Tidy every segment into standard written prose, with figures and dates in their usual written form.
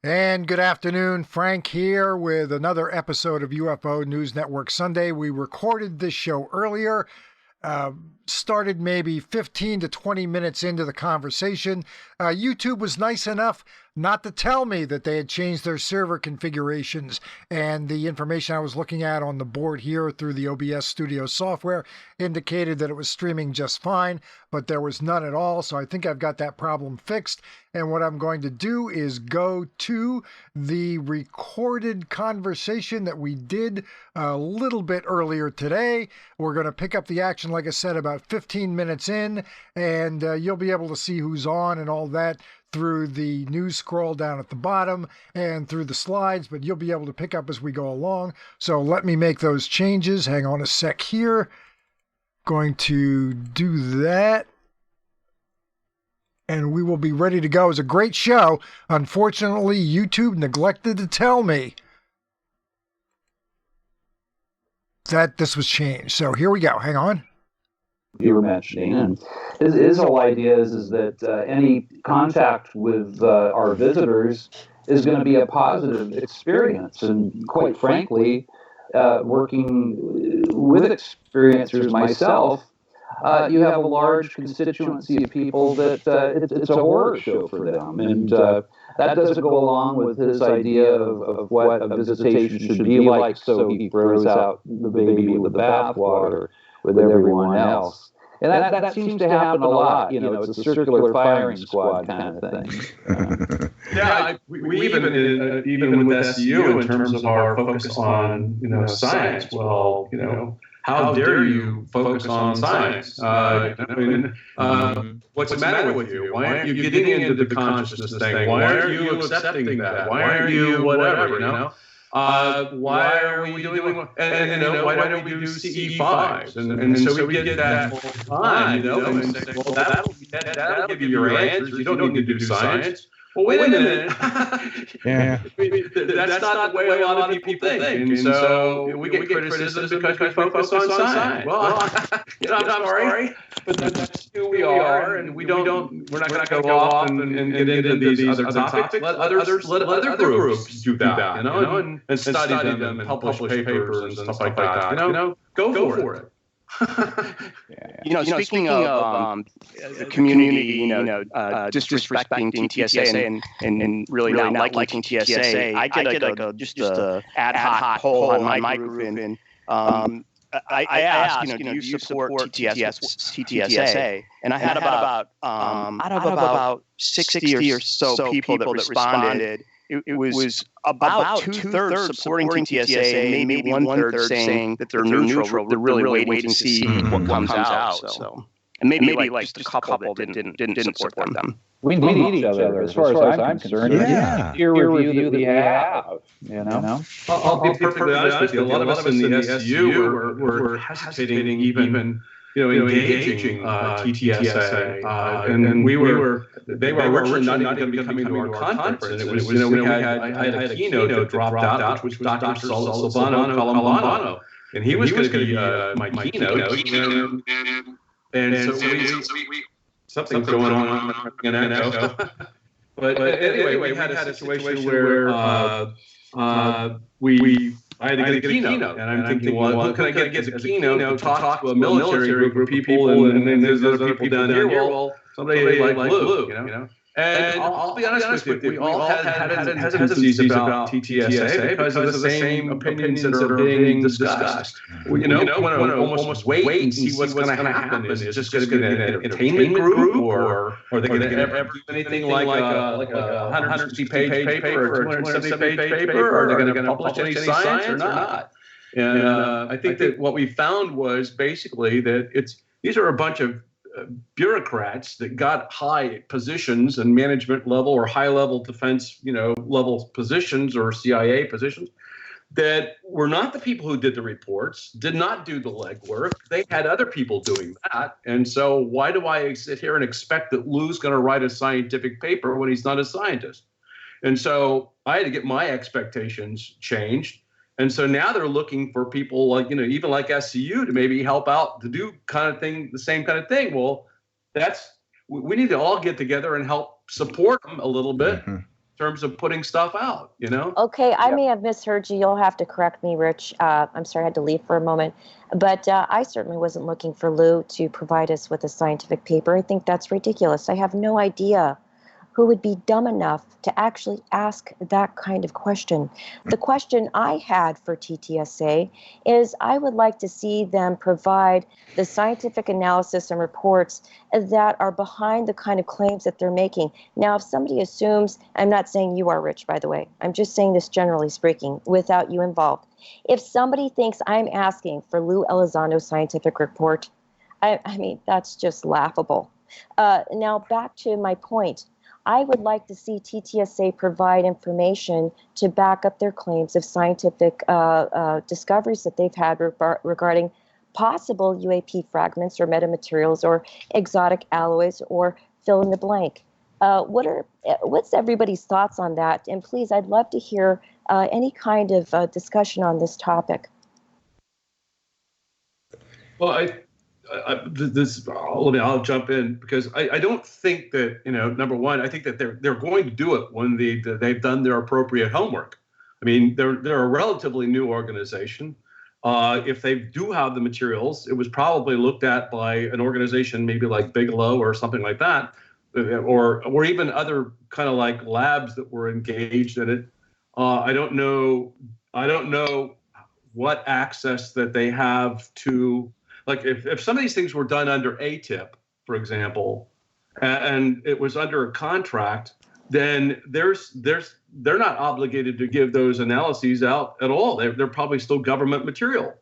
And good afternoon, Frank here with another episode of UFO News Network Sunday. We recorded this show earlier, started maybe 15 to 20 minutes into the conversation. YouTube was nice enough not to tell me that they had changed their server configurations, and the information I was looking at on the board here through the OBS Studio software indicated that it was streaming just fine, but there was none at all. So I think I've got that problem fixed. And what I'm going to do is go to the recorded conversation that we did a little bit earlier today. We're going to pick up the action, like I said, about 15 minutes in, and you'll be able to see who's on and all that through the news scroll down at the bottom and through the slides, but you'll be able to pick up as we go along. So let me make those changes. Hang on a sec here. Going to do that. And we will be ready to go. It was a great show. Unfortunately, YouTube neglected to tell me that this was changed. So here we go. Hang on. You were mentioning, and his whole idea is that any contact with our visitors is going to be a positive experience, and quite frankly, working with experiencers myself, you have a large constituency of people that it's a horror show for them, and that doesn't go along with his idea of what a visitation should be like, so he throws out the baby with the bathwater with everyone else. And that seems to happen a lot. You know, it's a circular firing squad kind of thing. Yeah, we even with SCU, in terms of our focus on, science, well, how dare you focus on science? What's the matter with you? Why aren't you getting into the consciousness thing? Why aren't you accepting that? Why aren't you whatever, why are we doing, and why don't we do CE5s? And so we get that all the time, and say, well, that'll give you your answers. You don't need to do science. Well, wait a minute. Yeah. That's not the way a lot of people think. And so we get criticism because we focus on science. Well, I'm sorry, but that's who we are, and we're not going to go off and get into these other topics. Let other groups do that, and study them and publish papers and stuff like that. Go for it. Speaking of the community, disrespecting TTSA and really not liking TSA, I get just a ad hoc poll on my group, and I asked, do you support TTSA? And I had about out of about 60 or so people that responded. It was about two-thirds supporting TTSA, and maybe one-third saying that they're neutral. They're really waiting to see what comes out. So, and maybe like just a couple that didn't support them. We need each other, as far as I'm concerned. Yeah. Peer review that you have, I'll be perfectly honest with you. A lot of us in the SU were hesitating even engaging TTSA, and they were originally not even going to be coming to our conference. And it was, I had a keynote that dropped out, which was Dr. Silvano Colombano, and he was going to be my keynote. And so we something's going on in echo. But anyway, we had a situation where I had to get a keynote, and I'm thinking, well, who can I get as a keynote to talk to a military group of people, and then there's other people down here. Well, somebody like Lou, And I'll be honest with you, we all had hesitancies about TTSA because of the same opinions that are being discussed. We want to almost wait and see what's going to happen. Is it just going to be an entertainment group, or are they going to ever do anything like a 160-page paper or a 270-page paper, or are they going to publish any science or not? And I think that what we found was basically that these are a bunch of bureaucrats that got high positions and management level or high level defense, level positions or CIA positions that were not the people who did the reports, did not do the legwork. They had other people doing that. And so why do I sit here and expect that Lou's going to write a scientific paper when he's not a scientist? And so I had to get my expectations changed. And so now they're looking for people like, even like SCU to maybe help out to do the same kind of thing. Well, we need to all get together and help support them a little bit. Mm-hmm. terms of putting stuff out, you know? Okay, I may have misheard you. You'll have to correct me, Rich. I'm sorry I had to leave for a moment. But I certainly wasn't looking for Lou to provide us with a scientific paper. I think that's ridiculous. I have no idea who would be dumb enough to actually ask that kind of question. The question I had for TTSA is I would like to see them provide the scientific analysis and reports that are behind the kind of claims that they're making. Now, if somebody assumes, I'm not saying you are, Rich, by the way, I'm just saying this generally speaking, without you involved. If somebody thinks I'm asking for Lou Elizondo's scientific report, I mean, that's just laughable. Now, back to my point. I would like to see TTSA provide information to back up their claims of scientific discoveries that they've had regarding possible UAP fragments or metamaterials or exotic alloys or fill in the blank. What's everybody's thoughts on that? And please, I'd love to hear any kind of discussion on this topic. Well, I'll jump in because I don't think that, you know, number one, I think that they're going to do it when they've done their appropriate homework. I mean, they're a relatively new organization. If they do have the materials, it was probably looked at by an organization maybe like Bigelow or something like that, or even other kind of like labs that were engaged in it. I don't know what access that they have to. Like if some of these things were done under ATIP, for example, and it was under a contract, then they're not obligated to give those analyses out at all. They're probably still government material.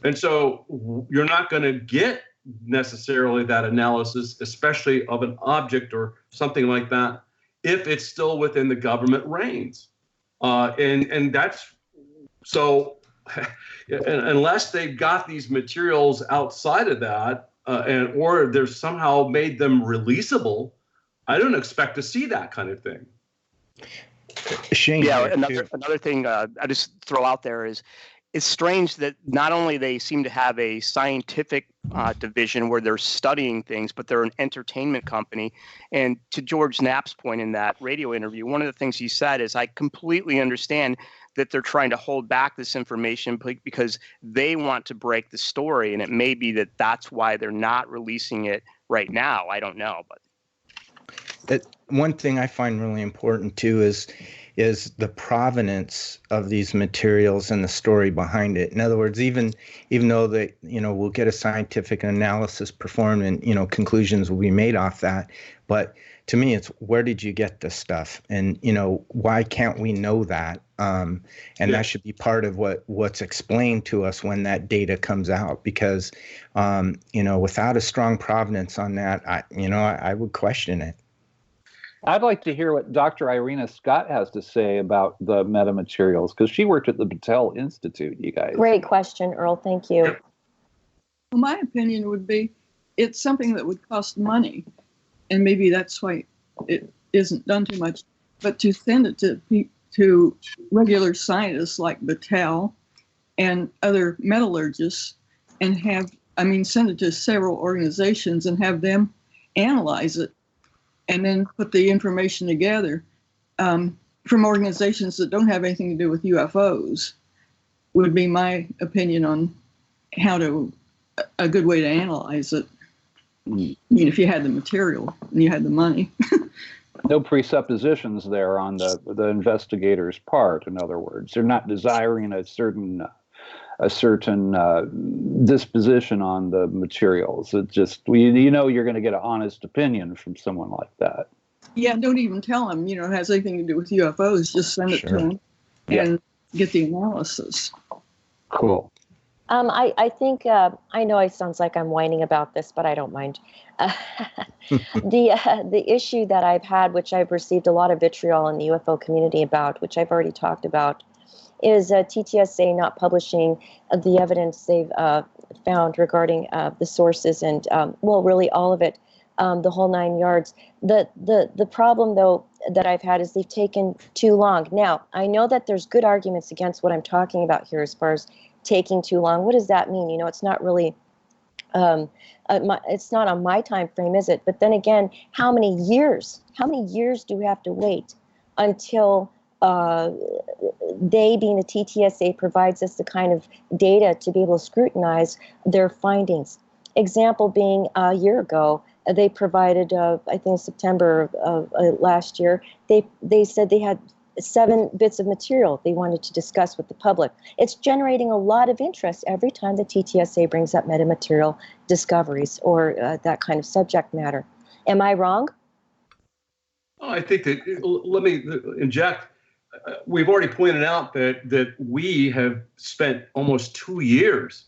And so you're not going to get necessarily that analysis, especially of an object or something like that, if it's still within the government reins. And that's so. Unless they've got these materials outside of that, or they're somehow made them releasable, I don't expect to see that kind of thing. Shane, another thing I just throw out there is it's strange that not only they seem to have a scientific division where they're studying things, but they're an entertainment company. And to George Knapp's point in that radio interview, one of the things he said is, I completely understand that they're trying to hold back this information because they want to break the story. And it may be that that's why they're not releasing it right now. I don't know. But one thing I find really important too is the provenance of these materials and the story behind it. In other words, even though that, you know, we'll get a scientific analysis performed and, you know, conclusions will be made off that, but to me, it's where did you get this stuff? And, you know, why can't we know that? And that should be part of what's explained to us when that data comes out, because, you know, without a strong provenance on that, I would question it. I'd like to hear what Dr. IRENA Scott has to say about the metamaterials, because she worked at the Battelle Institute, you guys. Great question, Earl. Thank you. Well, my opinion would be it's something that would cost money, and maybe that's why it isn't done too much. But to send it to regular scientists like Battelle and other metallurgists and send it to several organizations and have them analyze it and then put the information together from organizations that don't have anything to do with UFOs would be my opinion on a good way to analyze it. I mean, if you had the material and you had the money. No presuppositions there on the investigator's part. In other words, they're not desiring a certain disposition on the materials. It's just, you know, you're going to get an honest opinion from someone like that. Yeah, don't even tell them, you know, it has anything to do with UFOs. Just send it to them and get the analysis. Cool. I think, I know it sounds like I'm whining about this, but I don't mind. The issue that I've had, which I've received a lot of vitriol in the UFO community about, which I've already talked about, is TTSA not publishing the evidence they've found regarding the sources and, really all of it, the whole 9 yards. The problem, though, that I've had is they've taken too long. Now, I know that there's good arguments against what I'm talking about here as far as taking too long. What does that mean? You know, it's not really, it's not on my time frame, is it? But then again, how many years do we have to wait until they, being the TTSA, provides us the kind of data to be able to scrutinize their findings. Example being a year ago, they provided, I think September of last year, they said they had 7 bits of material they wanted to discuss with the public. It's generating a lot of interest every time the TTSA brings up metamaterial discoveries or that kind of subject matter. Am I wrong? Oh, I think that, let me inject. We've already pointed out that we have spent almost 2 years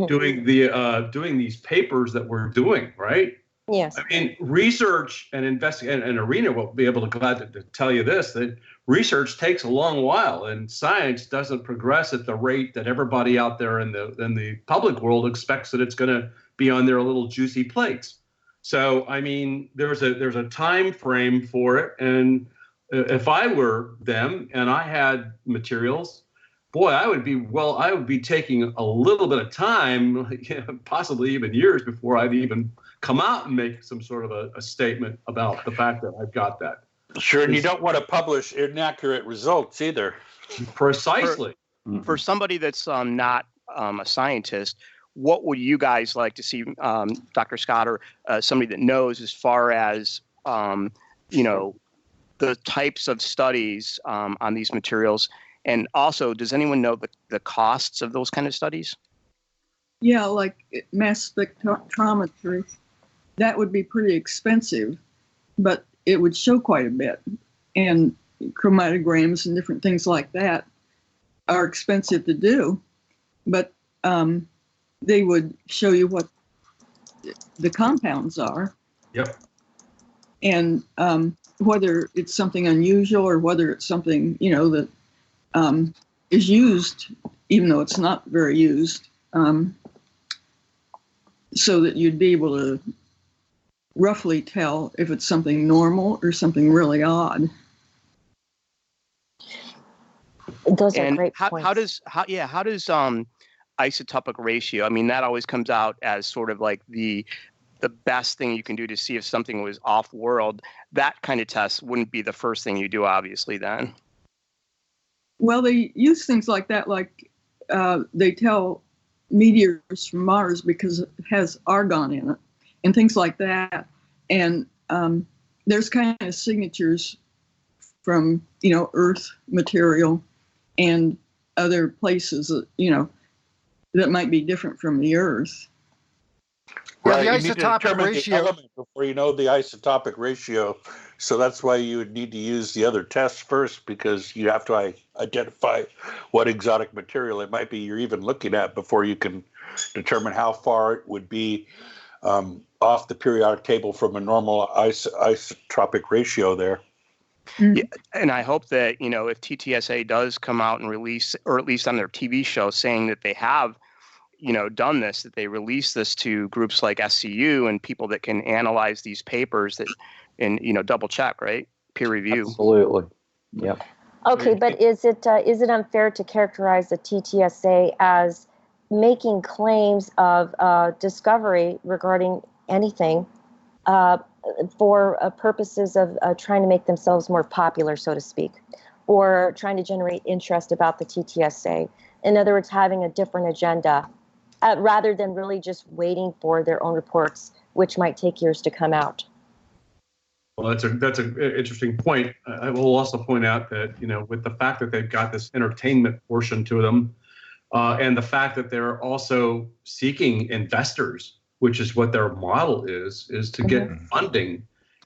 doing these papers that we're doing, right? Yes. I mean, research and investigation, and IRENA will be able to glad to tell you this, that research takes a long while, and science doesn't progress at the rate that everybody out there in the public world expects that it's going to be on their little juicy plates. So, I mean, there's a time frame for it, and if I were them and I had materials, boy, I would be taking a little bit of time, possibly even years, before I'd even come out and make some sort of a statement about the fact that I've got that. Sure, and you don't want to publish inaccurate results either. Precisely. For somebody that's not a scientist, what would you guys like to see, Dr. Scott, or somebody that knows as far as, the types of studies on these materials? And also, does anyone know the costs of those kind of studies? Yeah, like mass spectrometry, that would be pretty expensive, but it would show quite a bit. And chromatograms and different things like that are expensive to do, but they would show you what the compounds are. Yep. And whether it's something unusual or whether it's something, that is used, even though it's not very used, so that you'd be able to roughly tell if it's something normal or something really odd. Those are And great how points. does isotopic ratio, I mean, that always comes out as sort of like the best thing you can do to see if something was off world. That kind of test wouldn't be the first thing you do, obviously, then. Well, they use things like that, like they tell meteors from Mars because it has argon in it and things like that. And there's kind of signatures from, Earth material and other places that, that might be different from the Earth. Yeah, Right, the you need to isotopic determine ratio. the element before you know the isotopic ratio. So that's why you would need to use the other tests first, because you have to identify what exotic material it might be you're even looking at before you can determine how far it would be off the periodic table from a normal isotopic ratio there. Yeah, and I hope that, if TTSA does come out and release, or at least on their TV show, saying that they have, done this, that they release this to groups like SCU and people that can analyze these papers and double check, right? Peer review. Absolutely. Yep. Okay, but is it unfair to characterize the TTSA as making claims of discovery regarding anything for purposes of trying to make themselves more popular, so to speak, or trying to generate interest about the TTSA? In other words, having a different agenda, rather than really just waiting for their own reports, which might take years to come out. Well, that's an interesting point. I will also point out that, with the fact that they've got this entertainment portion to them, and the fact that they're also seeking investors, which is what their model is to get funding.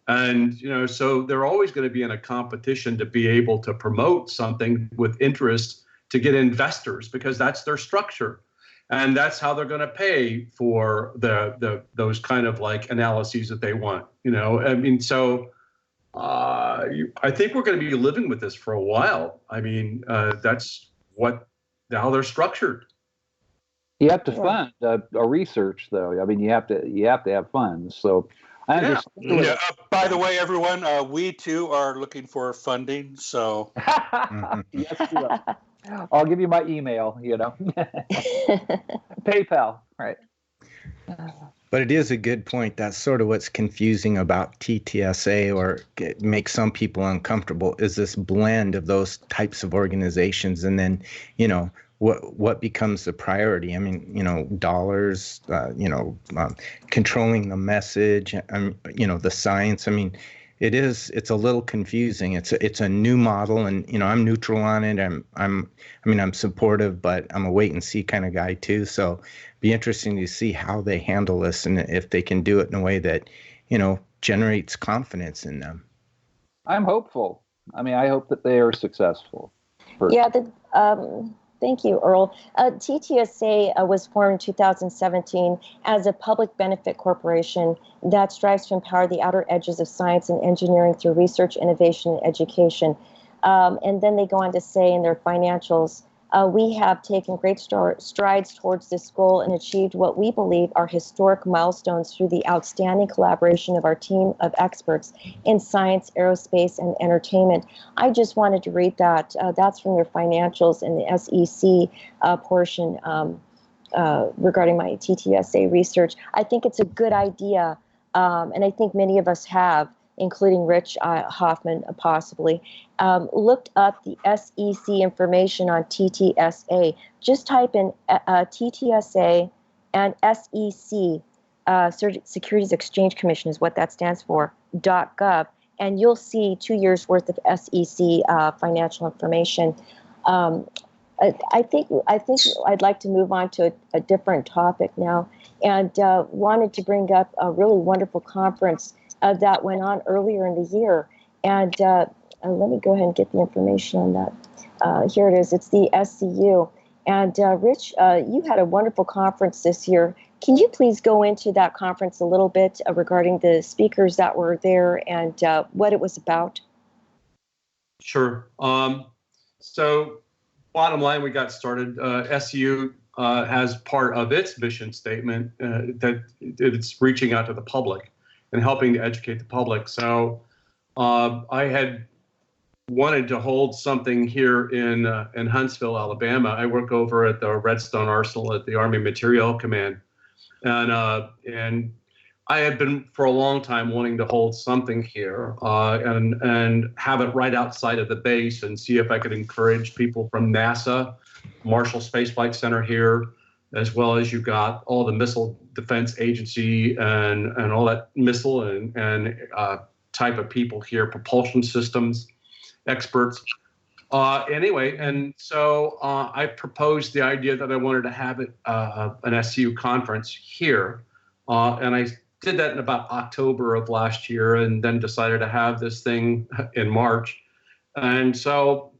And, so they're always going to be in a competition to be able to promote something with interest to get investors, because that's their structure. And that's how they're going to pay for those kind of like analyses that they want. I mean, so I think we're going to be living with this for a while. I mean, that's how they're structured. You have to fund a research, though. I mean, you have to have funds. So I understand. Yeah. By the way, everyone, we too are looking for funding. So Yes, you are. I'll give you my email. PayPal, right? But it is a good point. That's sort of what's confusing about TTSA, or it makes some people uncomfortable, is this blend of those types of organizations. And then, what becomes the priority? I mean, dollars, controlling the message, the science. I mean, it's a little confusing. It's a new model, and I'm neutral on it. I'm supportive, but I'm a wait and see kind of guy too. So be interesting to see how they handle this, and if they can do it in a way that generates confidence in them. I'm hopeful. I mean, I hope that they are successful. Yeah, thank you, Earl. TTSA was formed in 2017 as a public benefit corporation that strives to empower the outer edges of science and engineering through research, innovation, and education. And then they go on to say in their financials, we have taken great strides towards this goal and achieved what we believe are historic milestones through the outstanding collaboration of our team of experts in science, aerospace, and entertainment. I just wanted to read that. That's from their financials in the SEC portion regarding my TTSA research. I think it's a good idea, and I think many of us have, including Rich Hoffman, possibly, looked up the SEC information on TTSA. Just type in TTSA and SEC, Securities Exchange Commission is what that stands for, .gov, and you'll see 2 years worth of SEC financial information. I think I'd like to move on to a different topic now, and wanted to bring up a really wonderful conference that went on earlier in the year. And let me go ahead and get the information on that. Here it is. It's the SCU. And Rich, you had a wonderful conference this year. Can you please go into that conference a little bit regarding the speakers that were there and what it was about? Sure. So bottom line, we got started. SCU has part of its mission statement that it's reaching out to the public and helping to educate the public. So I had wanted to hold something here in Huntsville, Alabama. I work over at the Redstone Arsenal at the Army Materiel Command, and I had been for a long time wanting to hold something here and have it right outside of the base and see if I could encourage people from NASA, Marshall Space Flight Center here, as well as you've got all the Missile Defense Agency and all that missile and type of people here, propulsion systems experts. Anyway, and so I proposed the idea that I wanted to have it an SCU conference here, and I did that in about October of last year, and then decided to have this thing in March. And so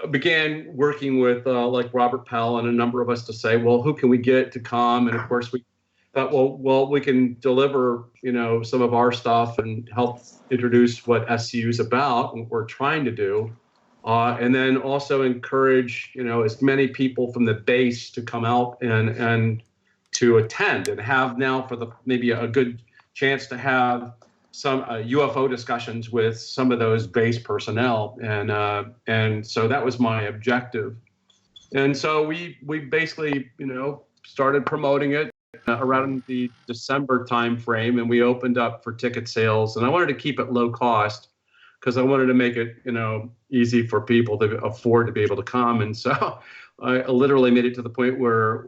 I began working with like Robert Powell and a number of us to say, well, who can we get to come? And of course we thought, well, we can deliver, some of our stuff and help introduce what SCU is about and what we're trying to do. And then also encourage, as many people from the base to come out and to attend and have now for maybe a good chance to have some UFO discussions with some of those base personnel. And so that was my objective. And so we basically, started promoting it around the December timeframe, and we opened up for ticket sales. And I wanted to keep it low cost because I wanted to make it, easy for people to afford to be able to come. And so I literally made it to the point where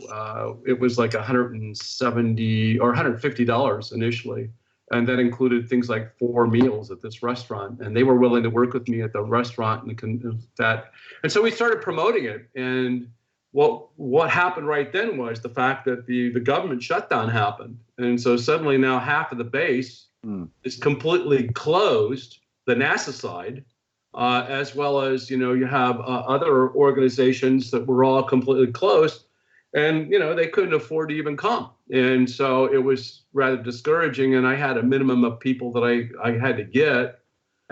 it was like $170 or $150 initially. And that included things like 4 meals at this restaurant. And they were willing to work with me at the restaurant and that. And so we started promoting it. And what happened right then was the fact that the government shutdown happened. And so suddenly now half of the base is completely closed, the NASA side, as well as, you have other organizations that were all completely closed. And, they couldn't afford to even come. And so it was rather discouraging. And I had a minimum of people that I had to get.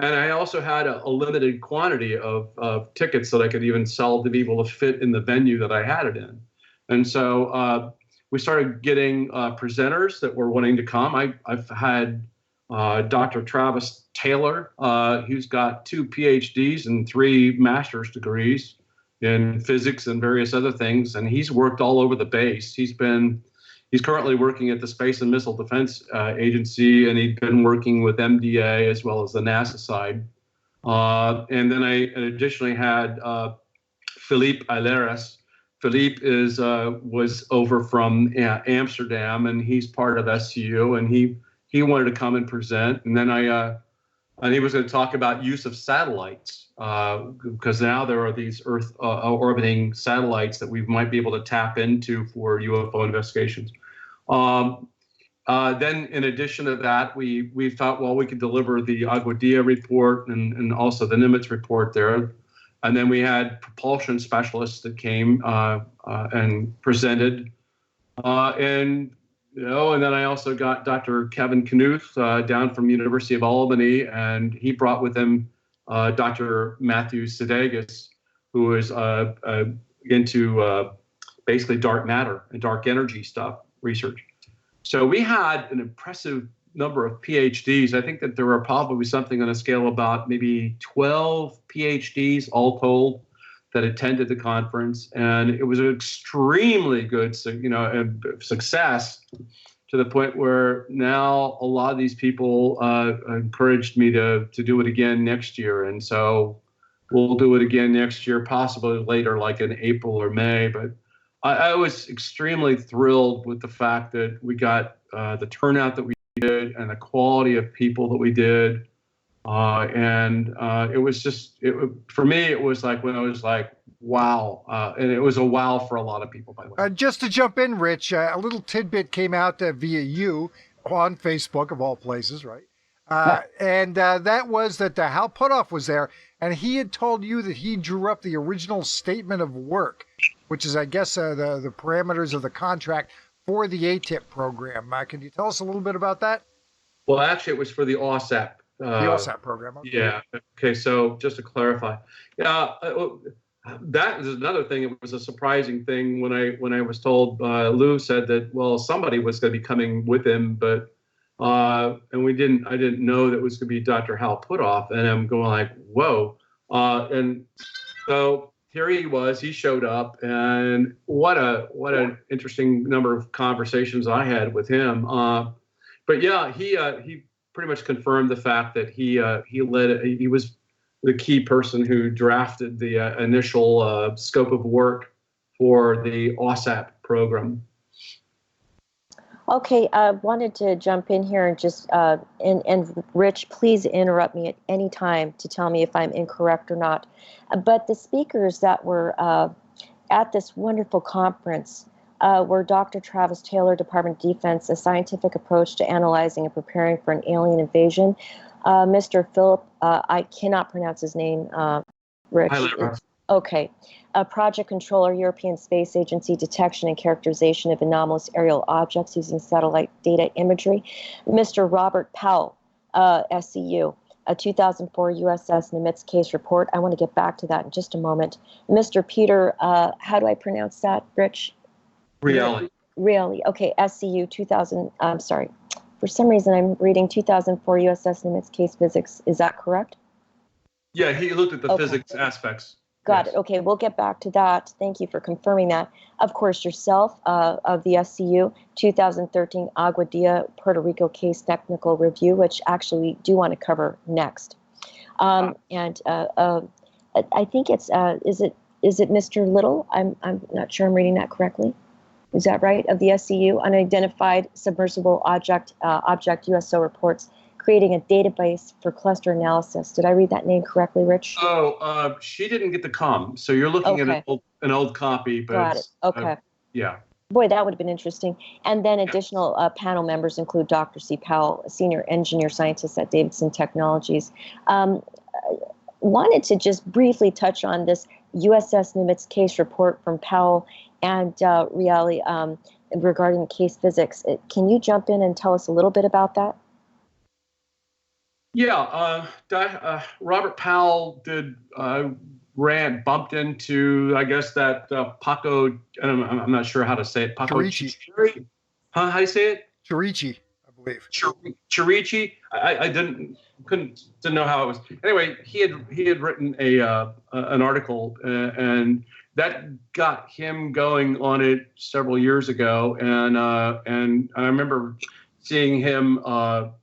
And I also had a limited quantity of tickets that I could even sell to be able to fit in the venue that I had it in. And so we started getting presenters that were wanting to come. I've had Dr. Travis Taylor, who's got 2 PhDs and 3 master's degrees in physics and various other things. And he's worked all over the base. He's been He's currently working at the Space and Missile Defense Agency, and he'd been working with MDA as well as the NASA side. And then I additionally had Philippe Aileras. Philippe was over from Amsterdam, and he's part of SCU, and he wanted to come and present. And then and he was going to talk about use of satellites, because now there are these Earth orbiting satellites that we might be able to tap into for UFO investigations. Then, in addition to that, we thought, well, we could deliver the Agua Dia report and also the NIMITZ report there. And then we had propulsion specialists that came and presented. And then I also got Dr. Kevin Knuth down from University of Albany, and he brought with him Dr. Matthew Sedegas, who is into basically dark matter and dark energy stuff research. So we had an impressive number of PhDs. I think that there were probably something on a scale of about maybe 12 PhDs all told that attended the conference, and it was an extremely good, success, to the point where now a lot of these people encouraged me to do it again next year, and so we'll do it again next year, possibly later, like in April or May. But I was extremely thrilled with the fact that we got the turnout that we did and the quality of people that we did. It was just, for me, it was like when I was like, wow. And it was a wow for a lot of people, by the way. Just to jump in, Rich, a little tidbit came out via you on Facebook, of all places, right? And that was that Hal Puthoff was there, and he had told you that he drew up the original statement of work, which is, I guess, the parameters of the contract for the ATIP program. Can you tell us a little bit about that? Well, actually, it was for the OSAP. The OSAP program. Okay. Yeah. Okay. So just to clarify, that is another thing. It was a surprising thing when I was told. Lou said that, well, somebody was going to be coming with him, but and I didn't know that it was going to be Dr. Hal Puthoff, and I'm going like, whoa. And so here he was. He showed up, and what an interesting number of conversations I had with him. But yeah, he pretty much confirmed the fact that he was the key person who drafted the initial scope of work for the OSAP program. Okay, I wanted to jump in here and just, and Rich, please interrupt me at any time to tell me if I'm incorrect or not. But the speakers that were at this wonderful conference were Dr. Travis Taylor, Department of Defense, A Scientific Approach to Analyzing and Preparing for an Alien Invasion. Mr. Philip, I cannot pronounce his name, Rich. Okay. Project Controller, European Space Agency, Detection and Characterization of Anomalous Aerial Objects Using Satellite Data Imagery. Mr. Robert Powell, SCU, a 2004 USS Nimitz case report. I want to get back to that in just a moment. Mr. Peter, how do I pronounce that, Rich? Really? Okay, SCU 2000, I'm sorry. For some reason, I'm reading 2004 USS Nimitz case physics. Is that correct? Yeah, he looked at the physics aspects. Got it. Okay, we'll get back to that. Thank you for confirming that. Of course, yourself of the SCU 2013 Agua Dia Puerto Rico case technical review, which actually we do want to cover next. And I think it's is it Mr. Little? I'm not sure I'm reading that correctly. Is that right? Of the SCU Unidentified Submersible Object USO reports, creating a database for cluster analysis. Did I read that name correctly, Rich? Oh, she didn't get the com. So you're looking at an old copy. But got it. Okay. Yeah. Boy, that would have been interesting. And then additional panel members include Dr. C. Powell, a senior engineer scientist at Davidson Technologies. Wanted to just briefly touch on this USS Nimitz case report from Powell and Reale regarding the case physics. Can you jump in and tell us a little bit about that? Yeah, Robert Powell bumped into, I guess, that Paco, I'm not sure how to say it. Paco Chirichi. Huh? How do you say it? Chirichi, I believe. Chirichi. I didn't know how it was. Anyway, he had written an article, and that got him going on it several years ago, and I remember seeing him.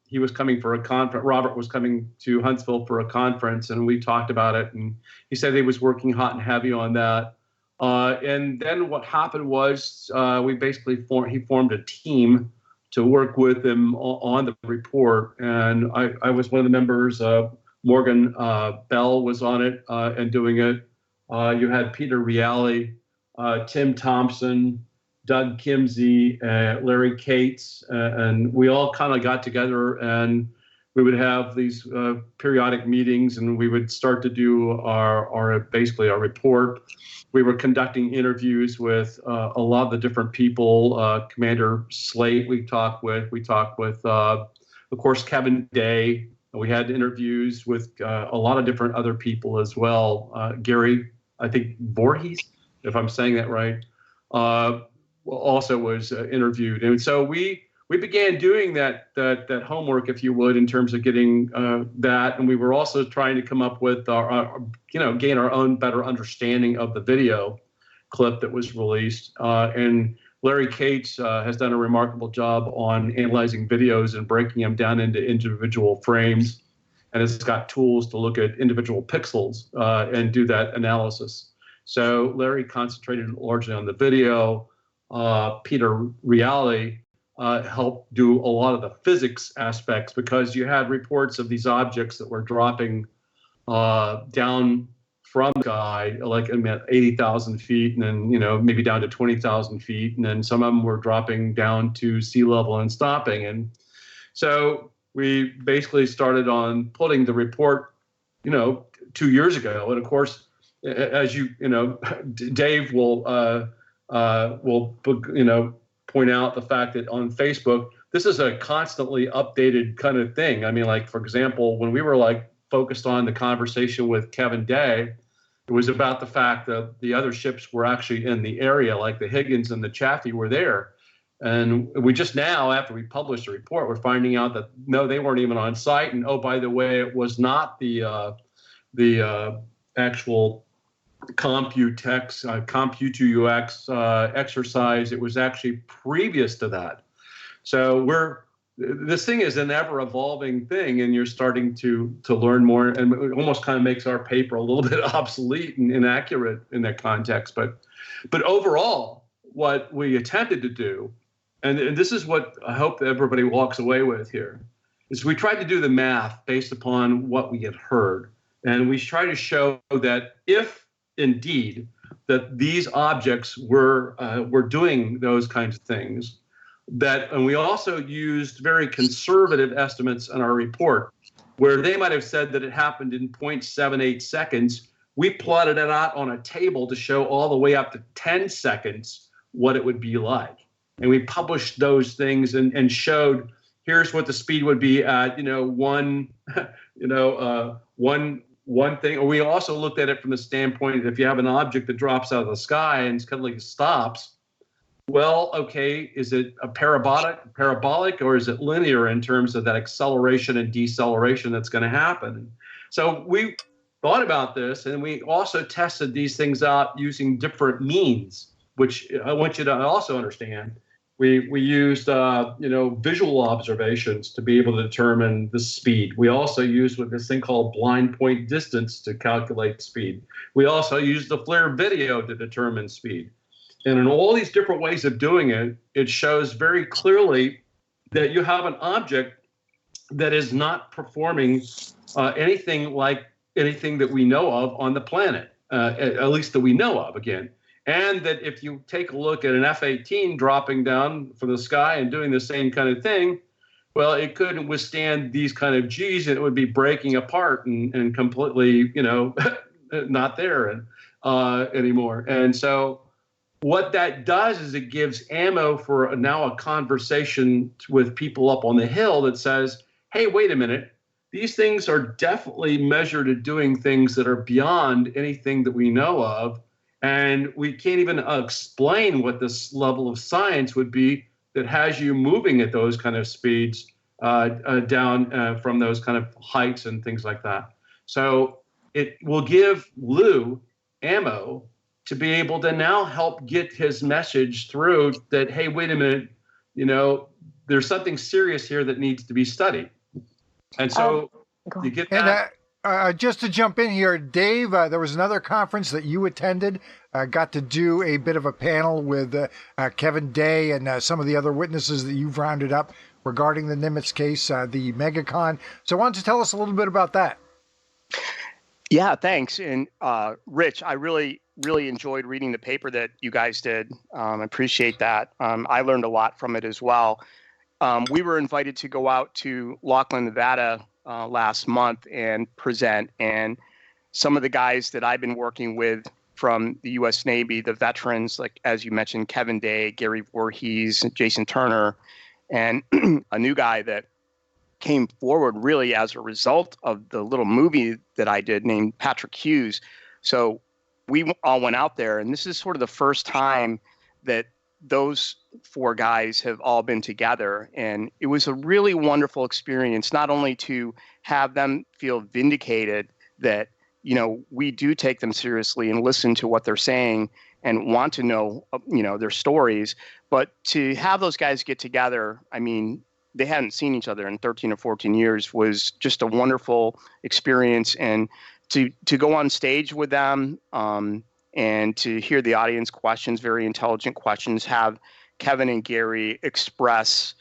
He was coming for a conference. Robert was coming to Huntsville for a conference, and we talked about it. And he said he was working hot and heavy on that. And then what happened was we basically he formed a team to work with him on the report. And I was one of the members. Morgan Bell was on it and doing it. You had Peter Reale, Tim Thompson, Doug Kimsey, Larry Cates, and we all kind of got together, and we would have these periodic meetings, and we would start to do our basically our report. We were conducting interviews with a lot of the different people. Commander Slate, we talked with, of course, Kevin Day. We had interviews with a lot of different other people as well. Gary, I think Voorhees, if I'm saying that right, also was interviewed. And so we began doing that homework, if you would, in terms of getting that. And we were also trying to come up with gain our own better understanding of the video clip that was released. And Larry Cates has done a remarkable job on analyzing videos and breaking them down into individual frames, and has got tools to look at individual pixels and do that analysis. So Larry concentrated largely on the video. Peter Reale helped do a lot of the physics aspects, because you had reports of these objects that were dropping down from the sky, like 80,000 feet, and then maybe down to 20,000 feet, and then some of them were dropping down to sea level and stopping. And so we basically started on putting the report, 2 years ago. And of course, as Dave will point out the fact that on Facebook, this is a constantly updated kind of thing. I mean, like, for example, when we were focused on the conversation with Kevin Day, it was about the fact that the other ships were actually in the area, like the Higgins and the Chaffee were there. And we just now, after we published the report, we're finding out that no, they weren't even on site. And oh, by the way, it was not the actual Compu2UX exercise. It was actually previous to that. So this thing is an ever evolving thing, and you're starting to learn more, and it almost kind of makes our paper a little bit obsolete and inaccurate in that context. But overall, what we attempted to do, and this is what I hope that everybody walks away with here, is we tried to do the math based upon what we had heard. And we tried to show that if indeed that these objects were doing those kinds of things, and we also used very conservative estimates in our report, where they might have said that it happened in 0.78 seconds. We plotted it out on a table to show all the way up to 10 seconds what it would be like. And we published those things and showed, here's what the speed would be at, one thing. Or we also looked at it from the standpoint that if you have an object that drops out of the sky and suddenly stops, well, okay, is it a parabolic, or is it linear in terms of that acceleration and deceleration that's going to happen? So we thought about this, and we also tested these things out using different means, which I want you to also understand. We used visual observations to be able to determine the speed. We also used this thing called blind point distance to calculate speed. We also used the FLIR video to determine speed. And in all these different ways of doing it, it shows very clearly that you have an object that is not performing anything like anything that we know of on the planet, at least that we know of, again. And that if you take a look at an F-18 dropping down from the sky and doing the same kind of thing, well, it couldn't withstand these kind of G's, and it would be breaking apart and completely, not there anymore. And so what that does is it gives ammo for now a conversation with people up on the hill that says, hey, wait a minute, these things are definitely measured at doing things that are beyond anything that we know of. And we can't even explain what this level of science would be that has you moving at those kind of speeds down from those kind of heights and things like that. So it will give Lou ammo to be able to now help get his message through that, hey, wait a minute, there's something serious here that needs to be studied. And so you get that. And just to jump in here, Dave, there was another conference that you attended, got to do a bit of a panel with Kevin Day and some of the other witnesses that you've rounded up regarding the NIMITZ case, the MegaCon. So why don't you tell us a little bit about that? Yeah, thanks. And Rich, I really enjoyed reading the paper that you guys did. I appreciate that. I learned a lot from it as well. We were invited to go out to Laughlin, Nevada last month and present. And some of the guys that I've been working with from the U.S. Navy, the veterans, like as you mentioned, Kevin Day, Gary Voorhees, Jason Turner, and a new guy that came forward really as a result of the little movie that I did named Patrick Hughes. So we all went out there, and this is sort of the first time that those four guys have all been together. And it was a really wonderful experience, not only to have them feel vindicated that, we do take them seriously and listen to what they're saying and want to know, their stories, but to have those guys get together, I mean, they hadn't seen each other in 13 or 14 years, was just a wonderful experience. And to go on stage with them and to hear the audience questions, very intelligent questions, have Kevin and Gary express,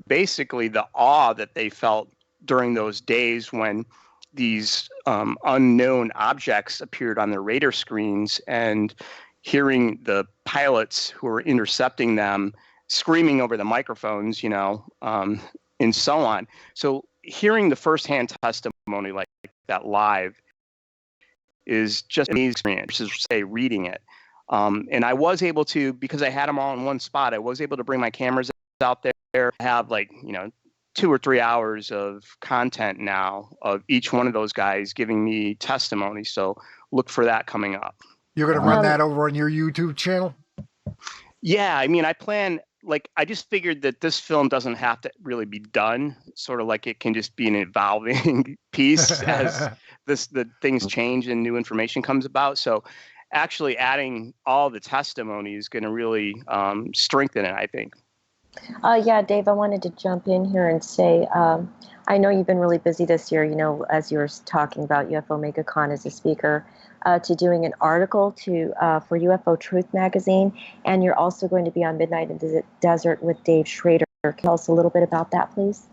basically the awe that they felt during those days when these unknown objects appeared on their radar screens, and hearing the pilots who were intercepting them screaming over the microphones, and so on. So hearing the firsthand testimony like that live is just an experience, versus say reading it. And I was able to, because I had them all in one spot, I was able to bring my cameras out there, have 2 or 3 hours of content now of each one of those guys giving me testimony. So look for that coming up. You're going to run that over on your YouTube channel? Yeah, I mean, I plan, I just figured that this film doesn't have to really be done. Sort of like it can just be an evolving piece as the things change and new information comes about. So actually adding all the testimony is going to really strengthen it, I think. Yeah, Dave, I wanted to jump in here and say, I know you've been really busy this year, as you were talking about UFO MegaCon as a speaker, to doing an article for UFO Truth magazine, and you're also going to be on Midnight in the Desert with Dave Schrader. Can you tell us a little bit about that, please?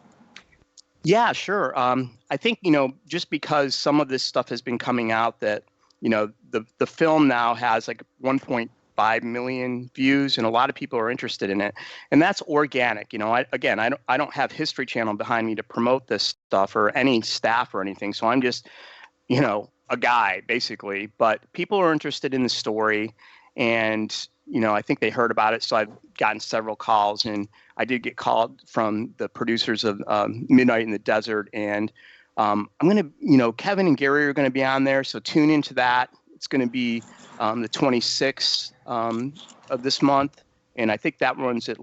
Yeah, sure. I think, just because some of this stuff has been coming out that, the film now has 1.5 million views, and a lot of people are interested in it, and that's organic. I don't have History Channel behind me to promote this stuff or any staff or anything, so I'm just a guy basically, but people are interested in the story, and I think they heard about it, so I've gotten several calls, and I did get called from the producers of Midnight in the Desert, and I'm gonna Kevin and Gary are going to be on there, so tune into that. It's going to be the 26th of this month, and I think that runs at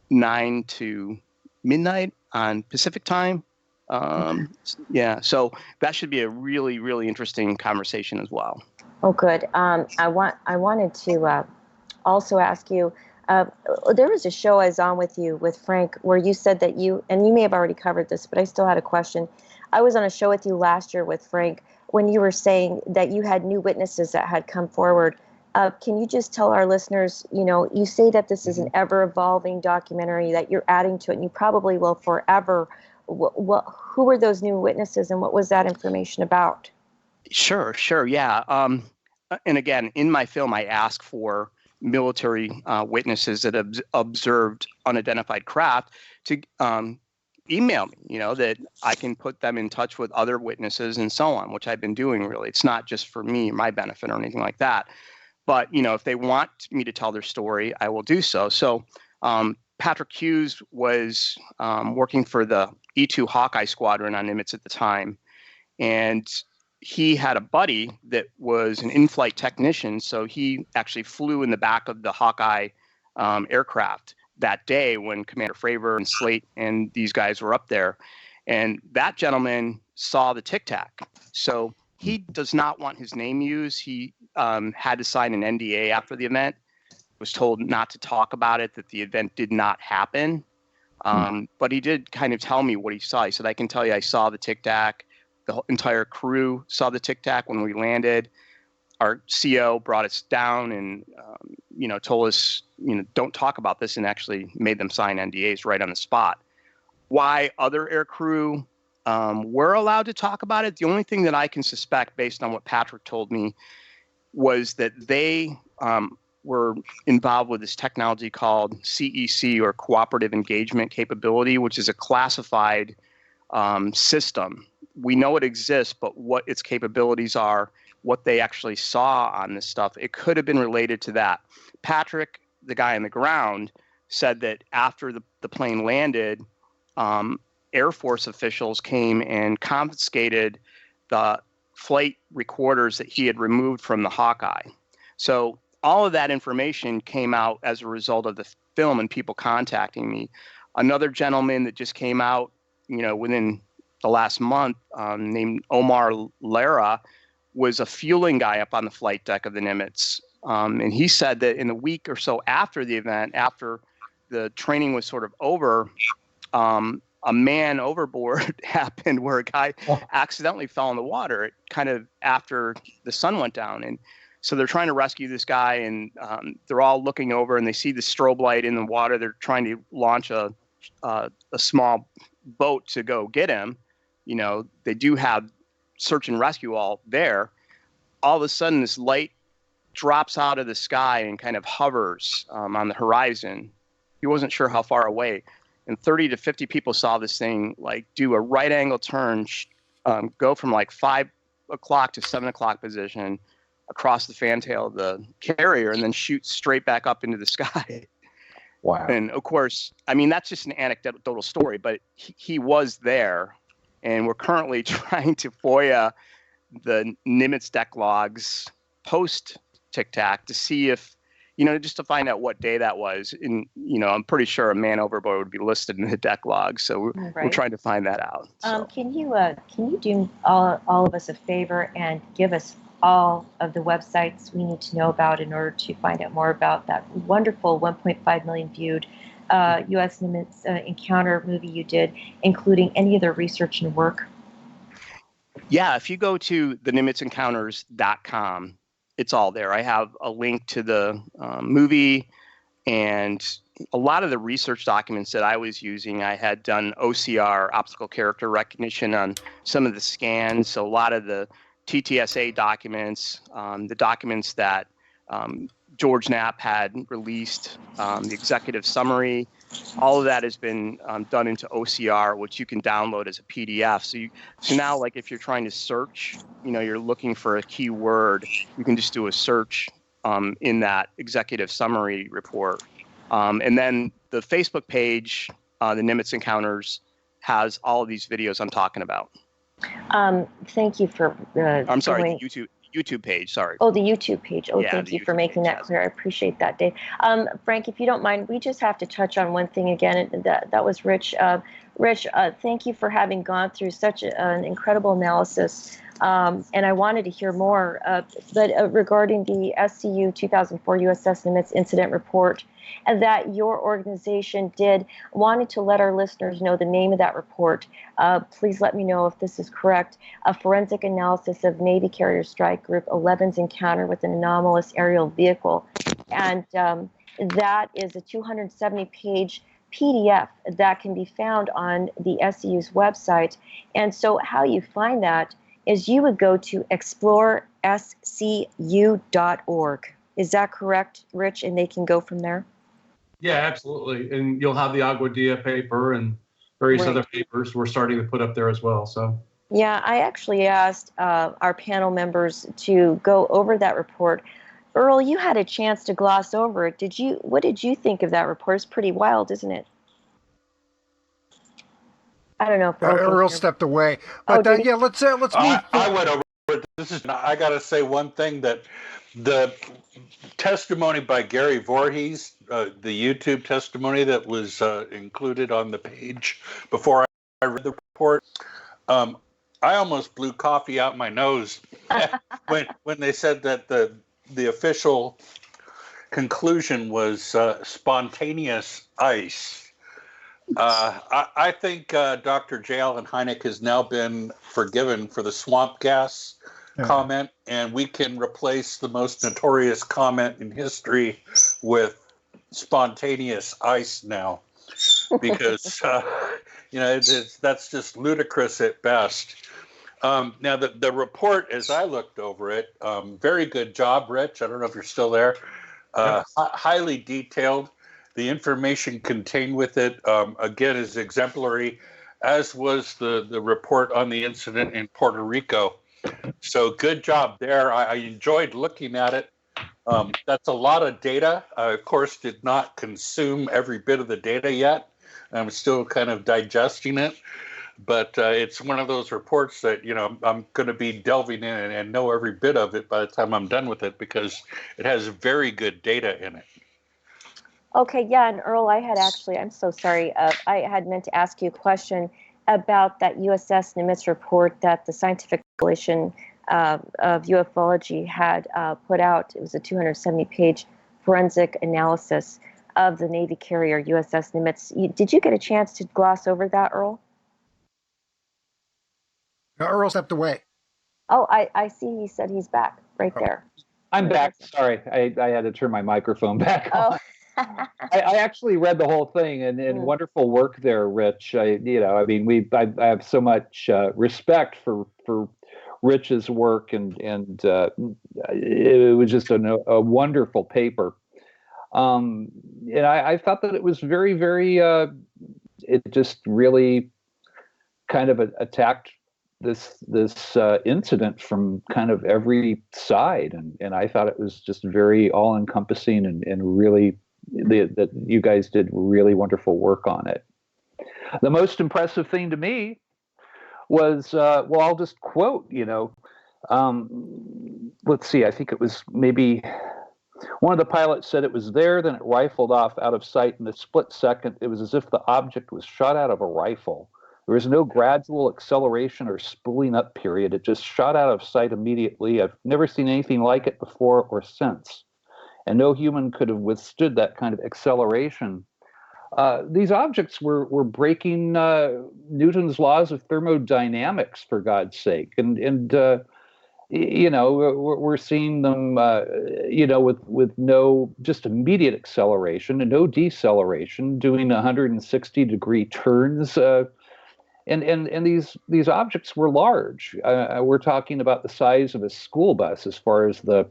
9 to midnight on Pacific time. Yeah, so that should be a really, really interesting conversation as well. Oh, good. I wanted to also ask you, there was a show I was on with you, with Frank, where you said that you may have already covered this, but I still had a question. I was on a show with you last year with Frank when you were saying that you had new witnesses that had come forward. Can you just tell our listeners, you say that this is an ever-evolving documentary that you're adding to it, and you probably will forever. Who were those new witnesses, and what was that information about? Sure, yeah. And again, in my film, I ask for military witnesses that have observed unidentified craft to email me, that I can put them in touch with other witnesses and so on, which I've been doing really. It's not just for me, my benefit or anything like that. But, if they want me to tell their story, I will do so. So Patrick Hughes was working for the E-2 Hawkeye Squadron on NIMITZ at the time. And he had a buddy that was an in-flight technician. So he actually flew in the back of the Hawkeye aircraft that day when Commander Fravor and Slate and these guys were up there. And that gentleman saw the Tic Tac. So He does not want his name used. He had to sign an NDA after the event, was told not to talk about it, that the event did not happen. But he did kind of tell me what he saw. He said, I can tell you I saw the Tic Tac. The entire crew saw the Tic Tac when we landed. Our CO brought us down and, told us, don't talk about this, and actually made them sign NDAs right on the spot. Why other air crew were allowed to talk about it, the only thing that I can suspect based on what Patrick told me was that they were involved with this technology called CEC, or Cooperative Engagement Capability, which is a classified system. We know it exists, but what its capabilities are, what they actually saw on this stuff, it could have been related to that. Patrick, the guy on the ground, said that after the plane landed, Air Force officials came and confiscated the flight recorders that he had removed from the Hawkeye. So all of that information came out as a result of the film and people contacting me. Another gentleman that just came out, within the last month, named Omar Lara, was a fueling guy up on the flight deck of the Nimitz. And he said that in the week or so after the event, after the training was sort of over, a man overboard happened where a guy accidentally fell in the water kind of after the sun went down. And so they're trying to rescue this guy, and they're all looking over and they see the strobe light in the water. They're trying to launch a small boat to go get him. They do have search and rescue all there. All of a sudden, this light drops out of the sky and kind of hovers on the horizon. He wasn't sure how far away. And 30 to 50 people saw this thing do a right angle turn, go from 5 o'clock to 7 o'clock position across the fantail of the carrier, and then shoot straight back up into the sky. Wow. And of course, that's just an anecdotal story, but he was there. And we're currently trying to FOIA the Nimitz deck logs post Tic Tac to see if, just to find out what day that was. And, I'm pretty sure a man overboard would be listed in the deck logs. So we're trying to find that out. So. Can you do all of us a favor and give us all of the websites we need to know about in order to find out more about that wonderful 1.5 million viewed U.S. Nimitz encounter movie you did, including any of their research and work? Yeah, if you go to the NimitzEncounters.com, it's all there. I have a link to the movie and a lot of the research documents that I was using. I had done OCR, optical character recognition, on some of the scans. So a lot of the TTSA documents, the documents that George Knapp had released, the executive summary, all of that has been done into OCR, which you can download as a PDF. So now, if you're trying to search, you're looking for a keyword, you can just do a search in that executive summary report. And then the Facebook page, the Nimitz Encounters, has all of these videos I'm talking about. Thank you for. I'm sorry, the YouTube page. Sorry. Oh, the YouTube page. Oh, yeah, thank you for making that clear. I appreciate that, Dave. Frank, if you don't mind, we just have to touch on one thing again. That was Rich. Rich, thank you for having gone through such an incredible analysis. And I wanted to hear more, but regarding the SCU 2004 USS Nimitz incident report, and that your organization wanted to let our listeners know the name of that report. Please let me know if this is correct. A forensic analysis of Navy Carrier Strike Group 11's encounter with an anomalous aerial vehicle. And that is a 270-page PDF that can be found on the SCU's website. And so how you find that is you would go to explorescu.org. Is that correct, Rich? And they can go from there? Yeah, absolutely. And you'll have the Agua Dia paper and various other papers we're starting to put up there as well. So. Yeah, I actually asked our panel members to go over that report. Earl, you had a chance to gloss over it. What did you think of that report? It's pretty wild, isn't it? I don't know if Earl stepped away, but yeah, let's move. I went over it. I got to say one thing, that the testimony by Gary Voorhees, the YouTube testimony that was included on the page before I read the report, I almost blew coffee out my nose when they said that the official conclusion was spontaneous ice. I think Dr. J. Allen Hynek has now been forgiven for the swamp gas comment, and we can replace the most notorious comment in history with spontaneous ice now, because that's just ludicrous at best. Now the report, as I looked over it, very good job, Rich. I don't know if you're still there. Highly detailed. The information contained with it, again, is exemplary, as was the report on the incident in Puerto Rico. So good job there. I enjoyed looking at it. That's a lot of data. I, of course, did not consume every bit of the data yet. I'm still kind of digesting it. But it's one of those reports that, I'm going to be delving in and know every bit of it by the time I'm done with it, because it has very good data in it. Okay, yeah, and Earl, I'm so sorry, I had meant to ask you a question about that USS Nimitz report that the Scientific Coalition of UFOlogy had put out. It was a 270-page forensic analysis of the Navy carrier USS Nimitz. Did you get a chance to gloss over that, Earl? Earl stepped away. Oh, I see. He said he's back right there. I'm back. Sorry, I had to turn my microphone back on. I actually read the whole thing, and wonderful work there, Rich. I have so much respect for Rich's work, and it was just a wonderful paper. And I thought that it was very, very. It just really kind of attacked this incident from kind of every side, and I thought it was just very all-encompassing and really. That you guys did really wonderful work on it. The most impressive thing to me was, I'll just quote, let's see, I think it was maybe one of the pilots said it was there, then it rifled off out of sight in a split second. It was as if the object was shot out of a rifle. There was no gradual acceleration or spooling up period. It just shot out of sight immediately. I've never seen anything like it before or since. And no human could have withstood that kind of acceleration. These objects were breaking Newton's laws of thermodynamics, for God's sake, and we're seeing them, with no just immediate acceleration and no deceleration, doing 160-degree turns. And these objects were large. We're talking about the size of a school bus as far as the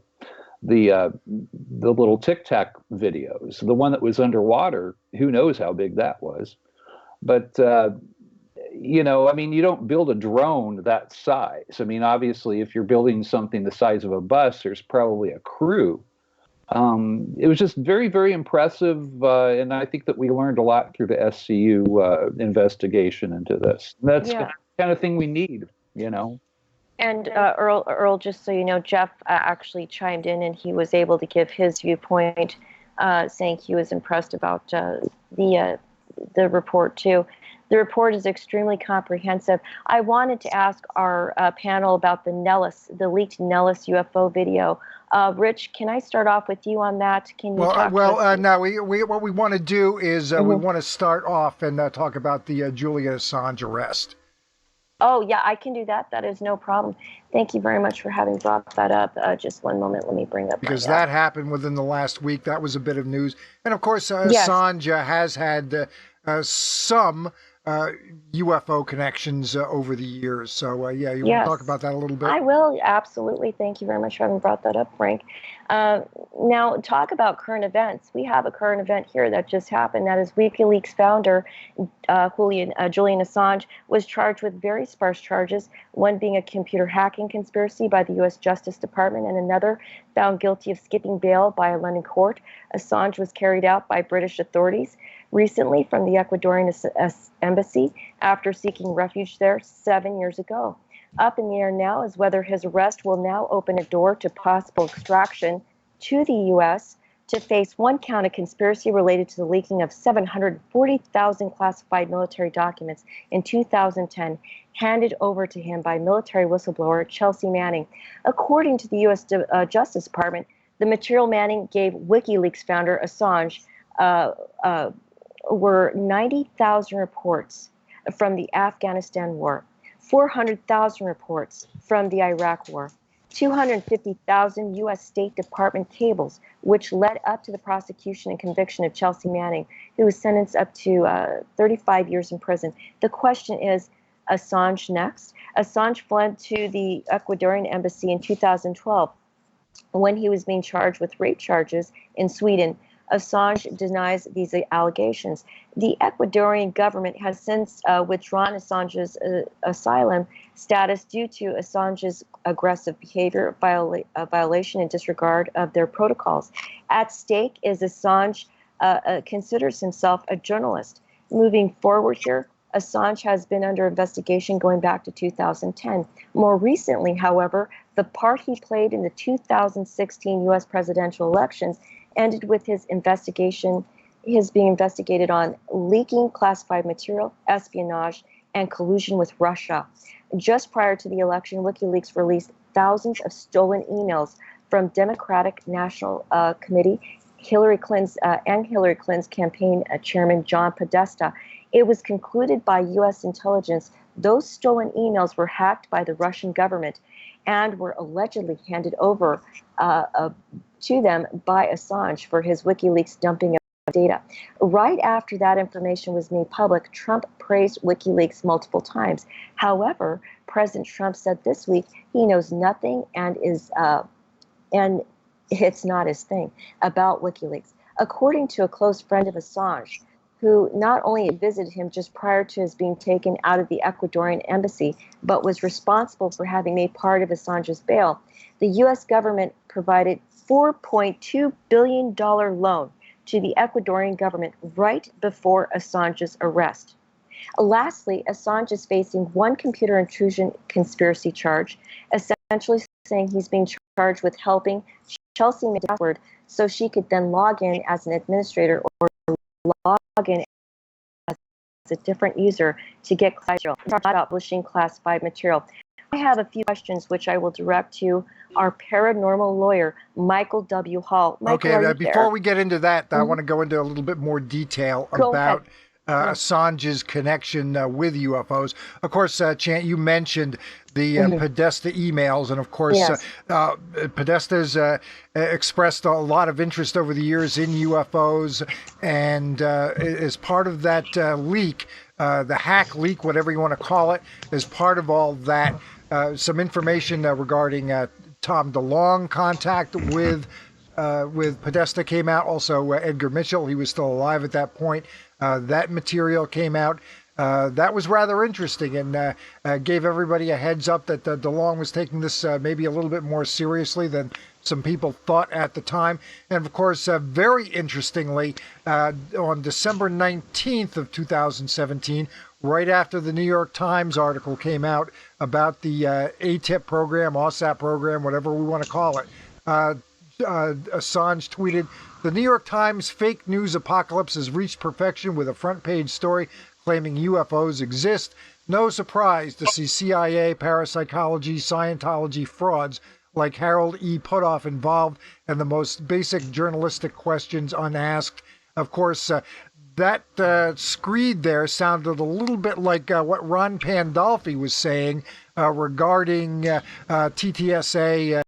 little Tic Tac videos. The one that was underwater, who knows how big that was. But, you don't build a drone that size. I mean, obviously, if you're building something the size of a bus, there's probably a crew. It was just very, very impressive. And I think that we learned a lot through the SCU investigation into this. That's the kind of thing we need, And Earl, just so you know, Jeff actually chimed in, and he was able to give his viewpoint, saying he was impressed about the report too. The report is extremely comprehensive. I wanted to ask our panel about the leaked Nellis UFO video. Rich, can I start off with you on that? Can you talk to us? No. What we want to do is we want to start off and talk about the Julian Assange arrest. Oh, yeah, I can do that. That is no problem. Thank you very much for having brought that up. Just one moment. Let me bring up because that happened within the last week. That was a bit of news. And, of course, Assange has had some UFO connections over the years. So, you want to talk about that a little bit? I will, absolutely. Thank you very much for having brought that up, Frank. Now, talk about current events. We have a current event here that just happened. That is WikiLeaks founder Julian Assange was charged with very sparse charges, one being a computer hacking conspiracy by the U.S. Justice Department and another found guilty of skipping bail by a London court. Assange was carried out by British authorities recently from the Ecuadorian embassy after seeking refuge there 7 years ago. Up in the air now is whether his arrest will now open a door to possible extraction to the U.S. to face one count of conspiracy related to the leaking of 740,000 classified military documents in 2010, handed over to him by military whistleblower Chelsea Manning. According to the U.S. Justice Department, the material Manning gave WikiLeaks founder Assange were 90,000 reports from the Afghanistan war, 400,000 reports from the Iraq war, 250,000 U.S. State Department cables, which led up to the prosecution and conviction of Chelsea Manning, who was sentenced up to 35 years in prison. The question is, Assange next? Assange fled to the Ecuadorian embassy in 2012 when he was being charged with rape charges in Sweden. Assange denies these allegations. The Ecuadorian government has since withdrawn Assange's asylum status due to Assange's aggressive behavior, violation and disregard of their protocols. At stake is Assange considers himself a journalist. Moving forward here, Assange has been under investigation going back to 2010. More recently, however, the part he played in the 2016 U.S. presidential elections ended with his being investigated on leaking classified material, espionage, and collusion with Russia. Just prior to the election, WikiLeaks released thousands of stolen emails from Democratic National Committee, Hillary Clinton's campaign chairman, John Podesta. It was concluded by U.S. intelligence those stolen emails were hacked by the Russian government and were allegedly handed over to them by Assange for his WikiLeaks dumping of data. Right after that information was made public, Trump praised WikiLeaks multiple times. However, President Trump said this week he knows nothing and it's not his thing about WikiLeaks. According to a close friend of Assange, who not only visited him just prior to his being taken out of the Ecuadorian embassy, but was responsible for having made part of Assange's bail, the U.S. government provided $4.2 billion loan to the Ecuadorian government right before Assange's arrest. Lastly, Assange is facing one computer intrusion conspiracy charge, essentially saying he's being charged with helping Chelsea make a password so she could then log in as an administrator or log in as a different user to get publishing classified material. I have a few questions which I will direct to our paranormal lawyer, Michael W. Hall. Michael, okay, before we get into that, I want to go into a little bit more detail about Assange's connection with UFOs. Of course, Chant, you mentioned the Podesta emails, and of course, Podesta's expressed a lot of interest over the years in UFOs, and as part of that leak, the hack leak, whatever you want to call it, as part of all that, some information regarding Tom DeLonge contact with Podesta came out. Also, Edgar Mitchell, he was still alive at that point. That material came out. That was rather interesting and gave everybody a heads up that DeLonge was taking this maybe a little bit more seriously than some people thought at the time. And of course, very interestingly, on December 19th of 2017, right after the New York Times article came out about the ATIP program, OSAP program, whatever we want to call it, Assange tweeted, "The New York Times fake news apocalypse has reached perfection with a front page story claiming UFOs exist. No surprise to see CIA, parapsychology, Scientology frauds like Harold E. Putoff involved and the most basic journalistic questions unasked." Of course, that screed there sounded a little bit like what Ron Pandolfi was saying regarding TTSA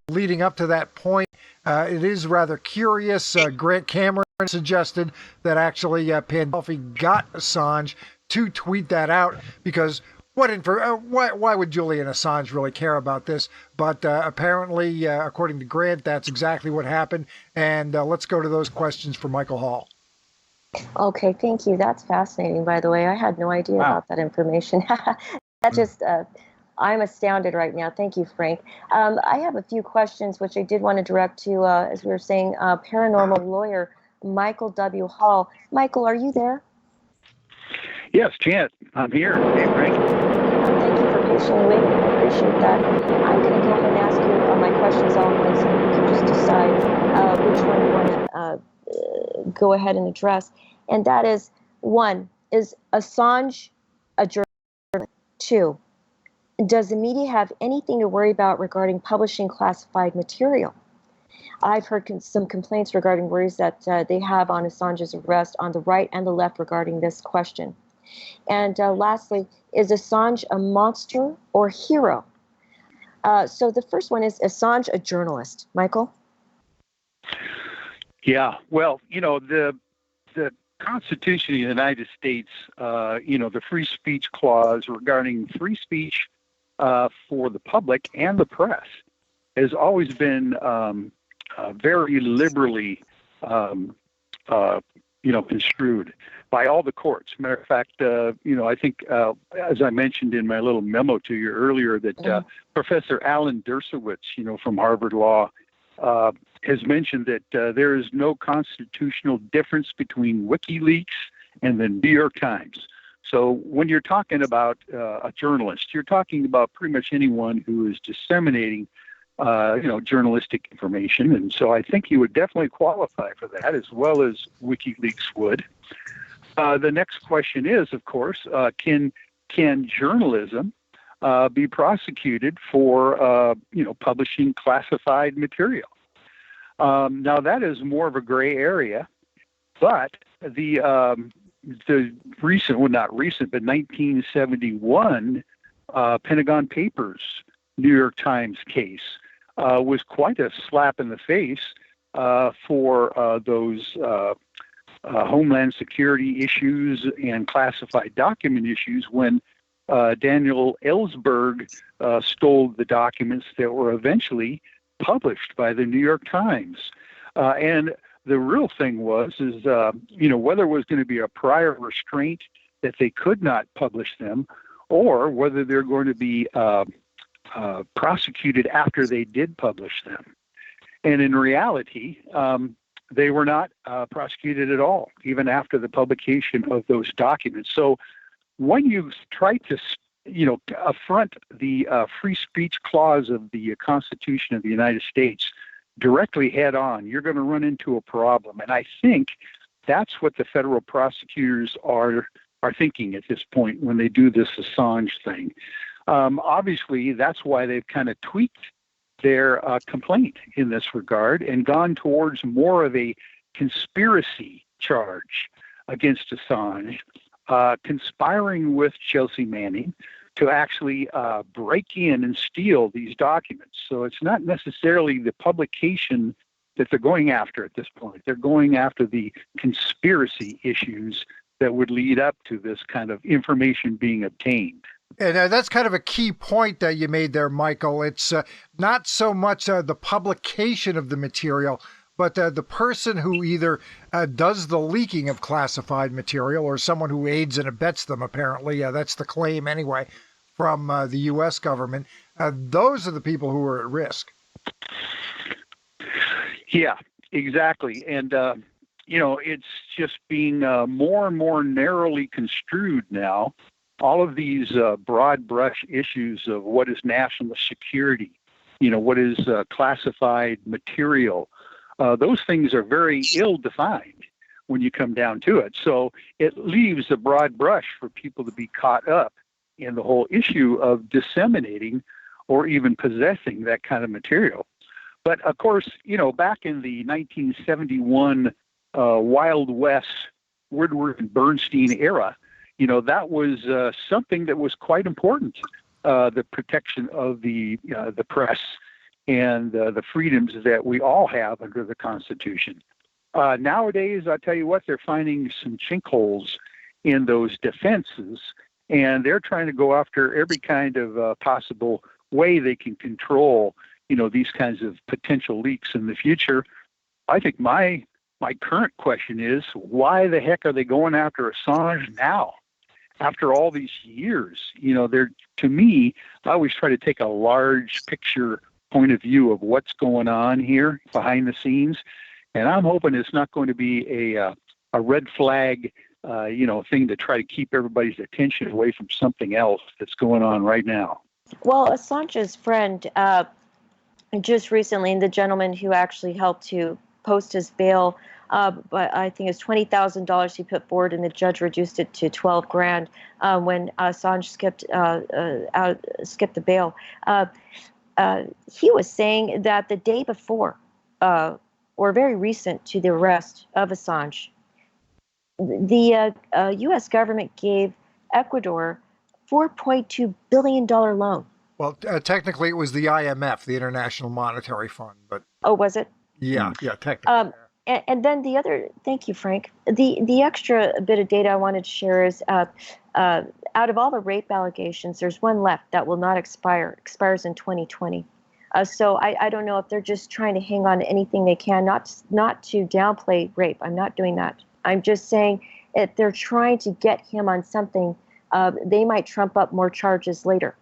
leading up to that point. It is rather curious. Grant Cameron suggested that actually Pandolfi got Assange to tweet that out because why would Julian Assange really care about this? But apparently, according to Grant, that's exactly what happened. And let's go to those questions for Michael Hall. Okay, thank you. That's fascinating, by the way. I had no idea about that information. That just, I'm astounded right now. Thank you, Frank. I have a few questions which I did want to direct to, as we were saying, paranormal lawyer Michael W. Hall. Michael, are you there? Yes, Chant, I'm here. Hey, Frank. Thank you for patiently waiting. I appreciate that. I'm going to go ahead and ask you my questions all at once, and you can just decide which one you want to go ahead and address. And that is, one, is Assange a journalist? Two, does the media have anything to worry about regarding publishing classified material? I've heard some complaints regarding worries that they have on Assange's arrest on the right and the left regarding this question. And lastly, is Assange a monster or hero? So the first one, is Assange a journalist? Michael? Yeah, well, the Constitution of the United States, the free speech clause regarding free speech for the public and the press has always been very liberally, construed by all the courts. Matter of fact, I think, as I mentioned in my little memo to you earlier, that Professor Alan Dershowitz, from Harvard Law, has mentioned that there is no constitutional difference between WikiLeaks and the New York Times. So when you're talking about a journalist, you're talking about pretty much anyone who is disseminating, journalistic information. And so I think he would definitely qualify for that, as well as WikiLeaks would. The next question is, of course, can journalism be prosecuted for, publishing classified material? Now that is more of a gray area, but the recent, well, not recent, but 1971 Pentagon Papers New York Times case was quite a slap in the face for those Homeland Security issues and classified document issues when Daniel Ellsberg stole the documents that were eventually published by the New York Times. And the real thing was whether it was going to be a prior restraint that they could not publish them, or whether they're going to be prosecuted after they did publish them. And in reality, they were not prosecuted at all, even after the publication of those documents. So when you try to, affront the free speech clause of the Constitution of the United States directly head on, you're going to run into a problem. And I think that's what the federal prosecutors are thinking at this point when they do this Assange thing. Obviously, that's why they've kind of tweaked their complaint in this regard and gone towards more of a conspiracy charge against Assange, conspiring with Chelsea Manning to actually break in and steal these documents. So it's not necessarily the publication that they're going after at this point. They're going after the conspiracy issues that would lead up to this kind of information being obtained. And that's kind of a key point that you made there, Michael. It's not so much the publication of the material, but the person who either does the leaking of classified material or someone who aids and abets them, apparently. That's the claim anyway from the U.S. government. Those are the people who are at risk. Yeah, exactly. And, it's just being more and more narrowly construed now. All of these broad brush issues of what is national security, what is classified material, those things are very ill-defined when you come down to it. So it leaves a broad brush for people to be caught up in the whole issue of disseminating or even possessing that kind of material. But of course, back in the 1971 Wild West Woodward and Bernstein era, that was something that was quite important, the protection of the press and the freedoms that we all have under the Constitution. Nowadays, I tell you what, they're finding some chink holes in those defenses, and they're trying to go after every kind of possible way they can control, these kinds of potential leaks in the future. I think my current question is, why the heck are they going after Assange now? After all these years, to me, I always try to take a large picture point of view of what's going on here behind the scenes. And I'm hoping it's not going to be a red flag, thing to try to keep everybody's attention away from something else that's going on right now. Well, Assange's friend just recently, and the gentleman who actually helped to post his bail, but I think it's $20,000 he put forward, and the judge reduced it to $12,000 when Assange skipped the bail. He was saying that the day before, or very recent to the arrest of Assange, the U.S. government gave Ecuador $4.2 billion loan. Well, technically it was the IMF, the International Monetary Fund, but oh, was it? Yeah, technically. And then the other, thank you, Frank. The extra bit of data I wanted to share is out of all the rape allegations, there's one left that will not expires in 2020. So I don't know if they're just trying to hang on to anything they can, not to downplay rape. I'm not doing that. I'm just saying if they're trying to get him on something, they might trump up more charges later.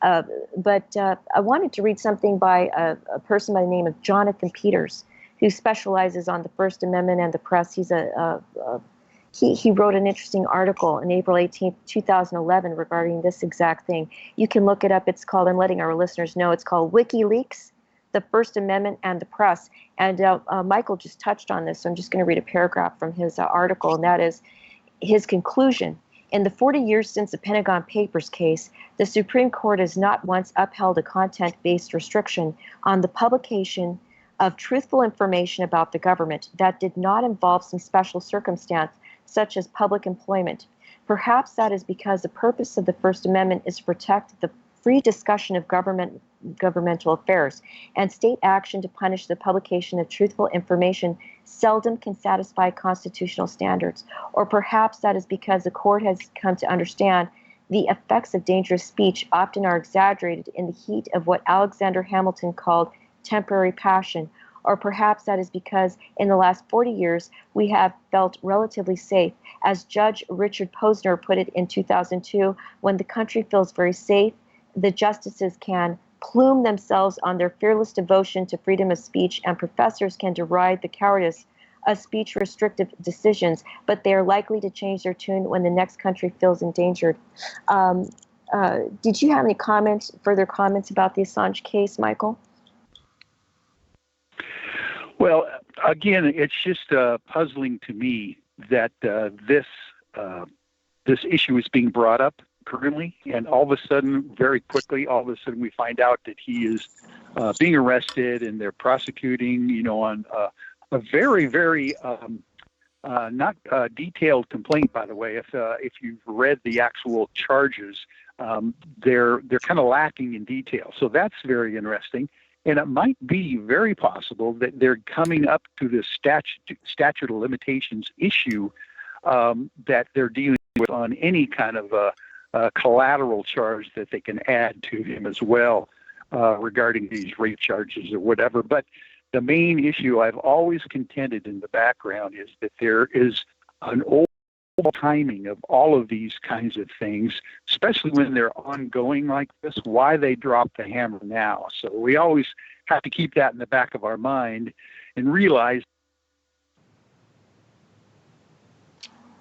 But I wanted to read something by a person by the name of Jonathan Peters, who specializes on the First Amendment and the press. He wrote an interesting article on April 18th, 2011 regarding this exact thing. You can look it up. It's called, I'm letting our listeners know, it's called WikiLeaks, the First Amendment and the Press. And Michael just touched on this, so I'm just going to read a paragraph from his article, and that is his conclusion. In the 40 years since the Pentagon Papers case, the Supreme Court has not once upheld a content-based restriction on the publication of truthful information about the government that did not involve some special circumstance, such as public employment. Perhaps that is because the purpose of the First Amendment is to protect the free discussion of governmental affairs, and state action to punish the publication of truthful information seldom can satisfy constitutional standards. Or perhaps that is because the court has come to understand the effects of dangerous speech often are exaggerated in the heat of what Alexander Hamilton called temporary passion. Or perhaps that is because in the last 40 years we have felt relatively safe. As Judge Richard Posner put it in 2002, when the country feels very safe, the justices can plume themselves on their fearless devotion to freedom of speech, and professors can deride the cowardice of speech restrictive decisions, but they are likely to change their tune when the next country feels endangered. Did you have any further comments about the Assange case, Michael? Well, again, it's just puzzling to me that this issue is being brought up currently, and all of a sudden, very quickly, we find out that he is being arrested, and they're prosecuting, on a very, very not detailed complaint. By the way, if you've read the actual charges, they're kind of lacking in detail. So that's very interesting. And it might be very possible that they're coming up to this statute of limitations issue that they're dealing with on any kind of collateral charge that they can add to him as well regarding these rape charges or whatever. But the main issue I've always contended in the background is that there is an old timing of all of these kinds of things, especially when they're ongoing like this, why they drop the hammer now. So we always have to keep that in the back of our mind and realize.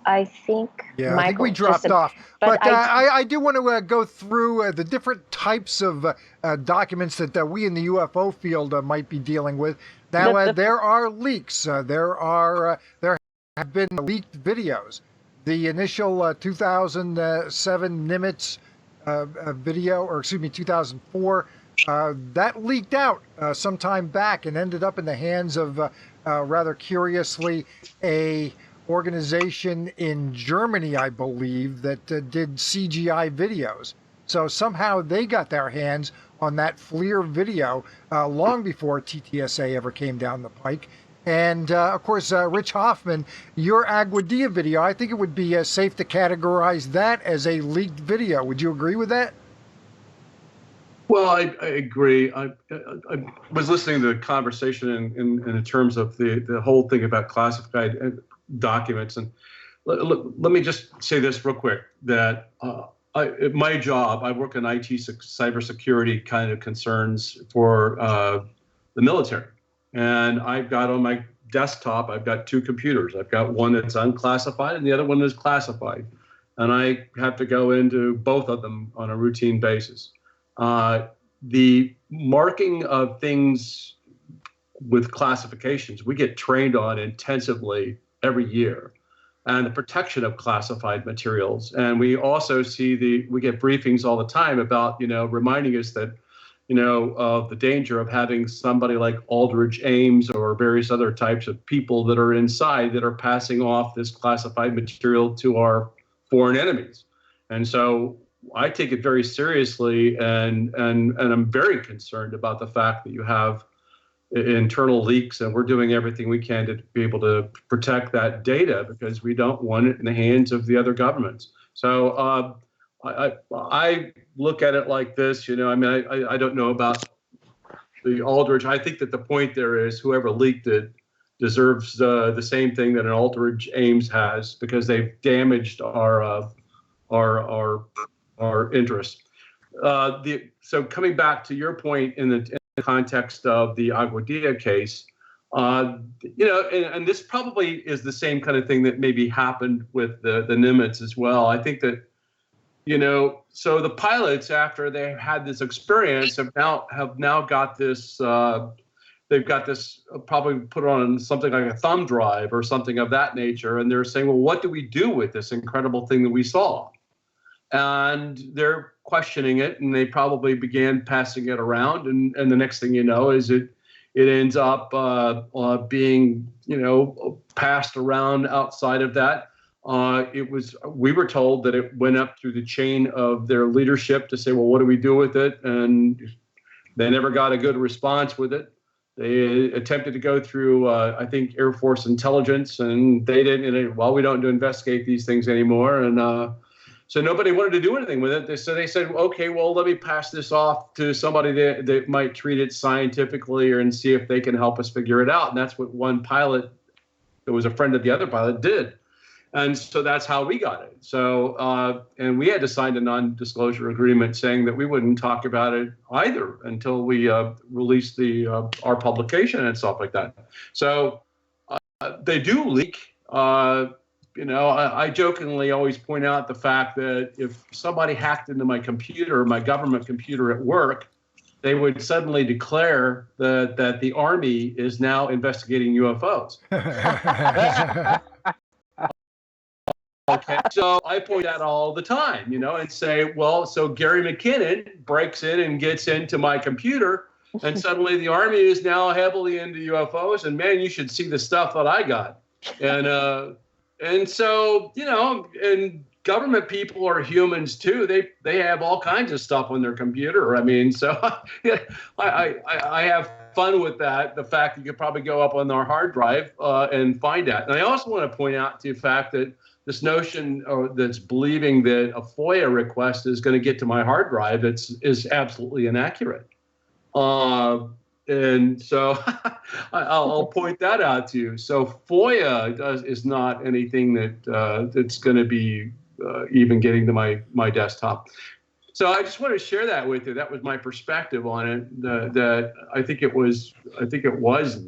I think Michael, I think we dropped off. But I do want to go through the different types of documents that we in the UFO field might be dealing with. Now, there are leaks. There have been leaked videos. The initial 2007 NIMITZ video, or excuse me, 2004, that leaked out some time back and ended up in the hands of, rather curiously, a organization in Germany, I believe, that did CGI videos. So somehow they got their hands on that FLIR video long before TTSA ever came down the pike. And, of course, Rich Hoffman, your Aguadilla video, I think it would be safe to categorize that as a leaked video. Would you agree with that? Well, I agree. I was listening to the conversation in terms of the whole thing about classified documents. And let me just say this real quick, that my job, I work in IT cybersecurity kind of concerns for the military. And I've got on my desktop, I've got two computers. I've got one that's unclassified and the other one is classified. And I have to go into both of them on a routine basis. The marking of things with classifications, we get trained on intensively every year, and the protection of classified materials. And we also we get briefings all the time about, reminding us that, of the danger of having somebody like Aldrich Ames or various other types of people that are inside that are passing off this classified material to our foreign enemies. And so I take it very seriously, and I'm very concerned about the fact that you have internal leaks, and we're doing everything we can to be able to protect that data, because we don't want it in the hands of the other governments. So I look at it like this, I don't know about the Aldrich. I think that the point there is whoever leaked it deserves the same thing that an Aldrich Ames has, because they've damaged our interests. So coming back to your point in the context of the Aguadilla case, and this probably is the same kind of thing that maybe happened with the NIMITZ as well. I think that, so the pilots, after they had this experience, have now got this. They've got this probably put on something like a thumb drive or something of that nature, and they're saying, well, what do we do with this incredible thing that we saw? And they're questioning it, and they probably began passing it around, and the next thing you know is it ends up being passed around outside of that. We were told that it went up through the chain of their leadership to say, well, what do we do with it? And they never got a good response with it. They attempted to go through, I think, Air Force intelligence, and they didn't. Well, we don't investigate these things anymore, and so nobody wanted to do anything with it. So they said, okay, well, let me pass this off to somebody that might treat it scientifically and see if they can help us figure it out. And that's what one pilot, that was a friend of the other pilot, did. And so that's how we got it. So, and we had to sign a non-disclosure agreement saying that we wouldn't talk about it either until we released our publication and stuff like that. So they do leak. I jokingly always point out the fact that if somebody hacked into my computer, my government computer at work, they would suddenly declare that the Army is now investigating UFOs. Okay, so I point out all the time, and say, well, so Gary McKinnon breaks in and gets into my computer, and suddenly the Army is now heavily into UFOs, and man, you should see the stuff that I got. And so, and government people are humans too. They have all kinds of stuff on their computer. I mean, so yeah, I have fun with that. The fact that you could probably go up on our hard drive and find that. And I also want to point out the fact that this notion that's believing that a FOIA request is going to get to my hard drive is absolutely inaccurate. And so I'll point that out to you. So FOIA is not anything that's going to be even getting to my desktop. So I just want to share that with you. That was my perspective on it. That I think it was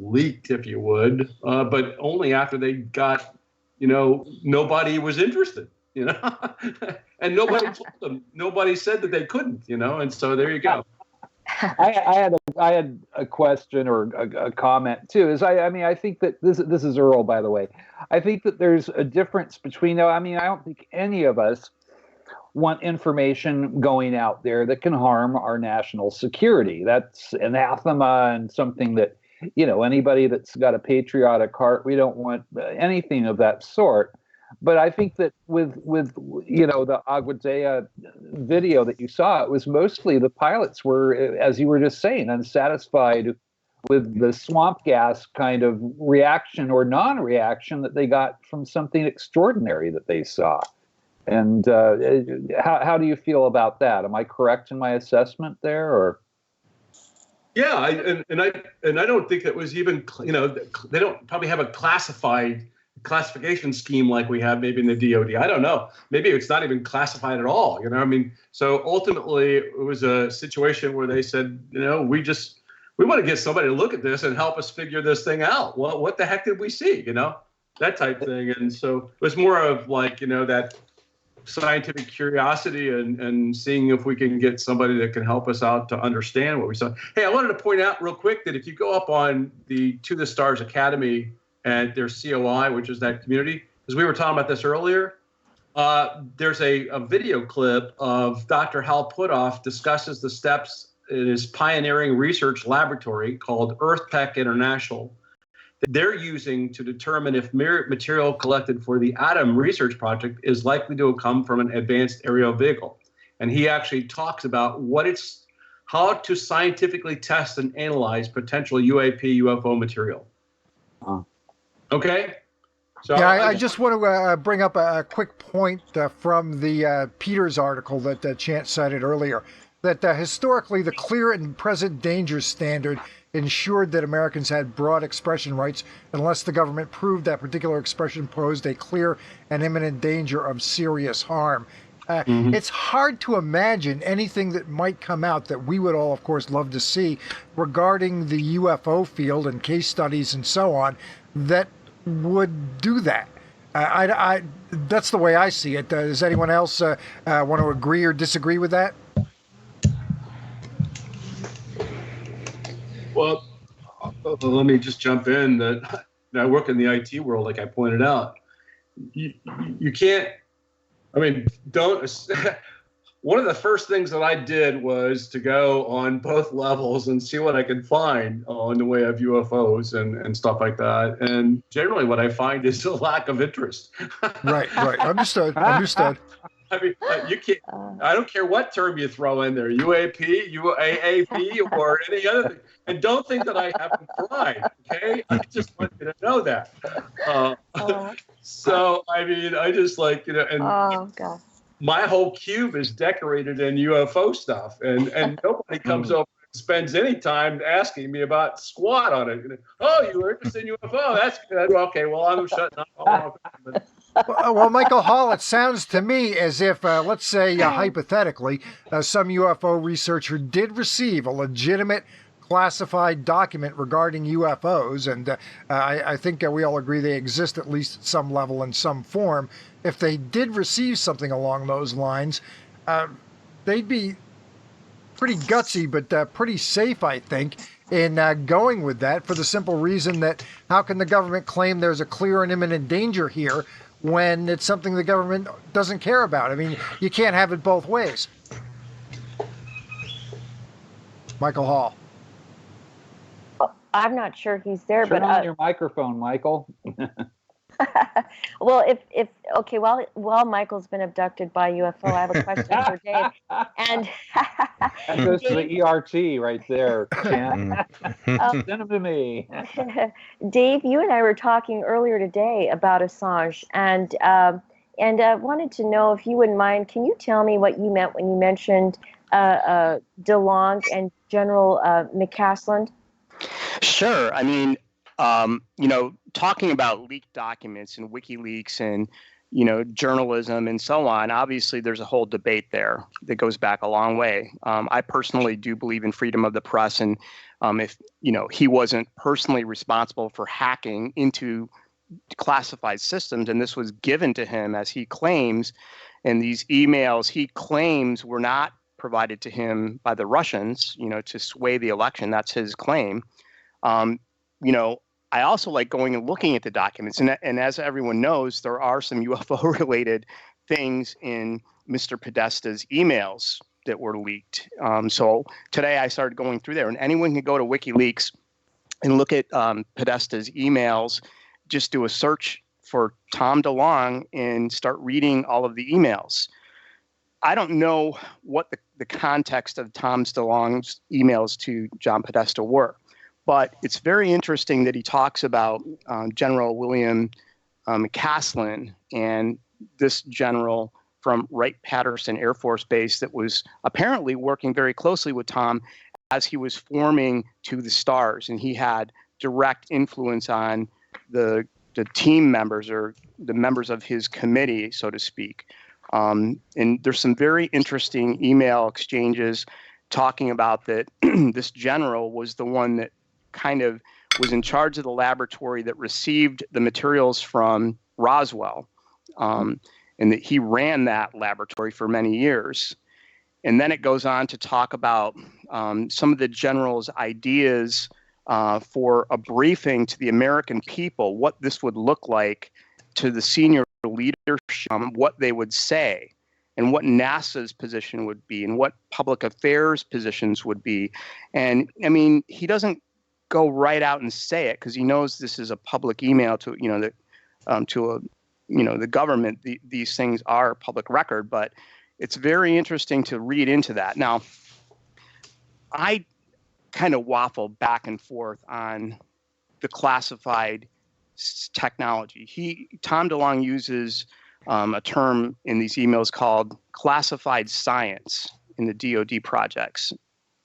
leaked, if you would, but only after they got, nobody was interested, and nobody told them. Nobody said that they couldn't, and so there you go. I had a question or a comment too. I think that this is Earl, by the way. I think that there's a difference between. I don't think any of us want information going out there that can harm our national security. That's anathema and something that anybody that's got a patriotic heart, we don't want anything of that sort. But I think that with the Aguadilla video that you saw, it was mostly the pilots were, as you were just saying, unsatisfied with the swamp gas kind of reaction or non-reaction that they got from something extraordinary that they saw. And how do you feel about that? Am I correct in my assessment there, or? Yeah, I don't think that was even, they don't probably have a classification scheme like we have maybe in the DoD. I don't know. Maybe it's not even classified at all. So ultimately it was a situation where they said, we want to get somebody to look at this and help us figure this thing out. Well, what the heck did we see? That type thing. And so it was more of like, that scientific curiosity and seeing if we can get somebody that can help us out to understand what we saw. Hey, I wanted to point out real quick that if you go up on the To the Stars Academy and their COI, which is that community, because we were talking about this earlier, there's a video clip of Dr. Hal Puthoff discusses the steps in his pioneering research laboratory called EarthPEC International that they're using to determine if material collected for the Atom Research Project is likely to come from an advanced aerial vehicle. And he actually talks about how to scientifically test and analyze potential UAP, UFO material. Okay? So yeah, I just want to bring up a quick point from the Peters article that Chance cited earlier, that historically the clear and present danger standard ensured that Americans had broad expression rights unless the government proved that particular expression posed a clear and imminent danger of serious harm. It's hard to imagine anything that might come out that we would all, of course, love to see regarding the UFO field and case studies and so on that would do that. That's the way I see it. Does anyone else want to agree or disagree with that? Well, let me just jump in that I work in the IT world, like I pointed out. You can't, I mean, one of the first things that I did was to go on both levels and see what I could find in the way of UFOs and stuff like that. And generally what I find is a lack of interest. Right. Understood. I mean, you can't. I don't care what term you throw in there, UAP, UAAP, or any other thing. And don't think that I haven't tried. Okay, I just want you to know that. So I mean, I just like and my whole cube is decorated in UFO stuff, and nobody comes over and spends any time asking me about squat on it. Oh, you were interested in UFO? That's good. Okay, well I'm shutting up. Well, Michael Hall, it sounds to me as if, let's say, hypothetically, some UFO researcher did receive a legitimate classified document regarding UFOs, and I think we all agree they exist at least at some level in some form. If they did receive something along those lines, they'd be pretty gutsy, but pretty safe, I think, in going with that for the simple reason that how can the government claim there's a clear and imminent danger here when it's something the government doesn't care about? I mean, you can't have it both ways. Michael Hall. I'm not sure he's there, Turn but on your microphone, Michael. well, if okay, while Michael's been abducted by UFO, I have a question for Dave. And that goes to the ERT right there. Send them to me. Dave, you and I were talking earlier today about Assange, and wanted to know if you wouldn't mind. Can you tell me what you meant when you mentioned DeLong and General McCaslin? Sure. I mean, talking about leaked documents and WikiLeaks and, journalism and so on, obviously there's a whole debate there that goes back a long way. I personally do believe in freedom of the press. And if, he wasn't personally responsible for hacking into classified systems, and this was given to him as he claims, and these emails he claims were not provided to him by the Russians, to sway the election. That's his claim. I also like going and looking at the documents. And as everyone knows, there are some UFO-related things in Mr. Podesta's emails that were leaked. So today I started going through there. And anyone can go to WikiLeaks and look at Podesta's emails, just do a search for Tom DeLong and start reading all of the emails. I don't know what the context of Tom DeLong's emails to John Podesta were. But it's very interesting that he talks about General William McCaslin and this general from Wright-Patterson Air Force Base that was apparently working very closely with Tom as he was forming To the Stars. And he had direct influence on the team members or the members of his committee, so to speak. And there's some very interesting email exchanges talking about that this general was the one that kind of was in charge of the laboratory that received the materials from Roswell. and that he ran that laboratory for many years. And then it goes on to talk about some of the general's ideas for a briefing to the American people, what this would look like to the senior leadership, what they would say, and what NASA's position would be, and what public affairs positions would be. And I mean, he doesn't go right out and say it because he knows this is a public email to the government. These things are public record, but it's very interesting to read into that. Now, I kind of waffle back and forth on the classified technology. Tom DeLonge uses a term in these emails called classified science in the DoD projects.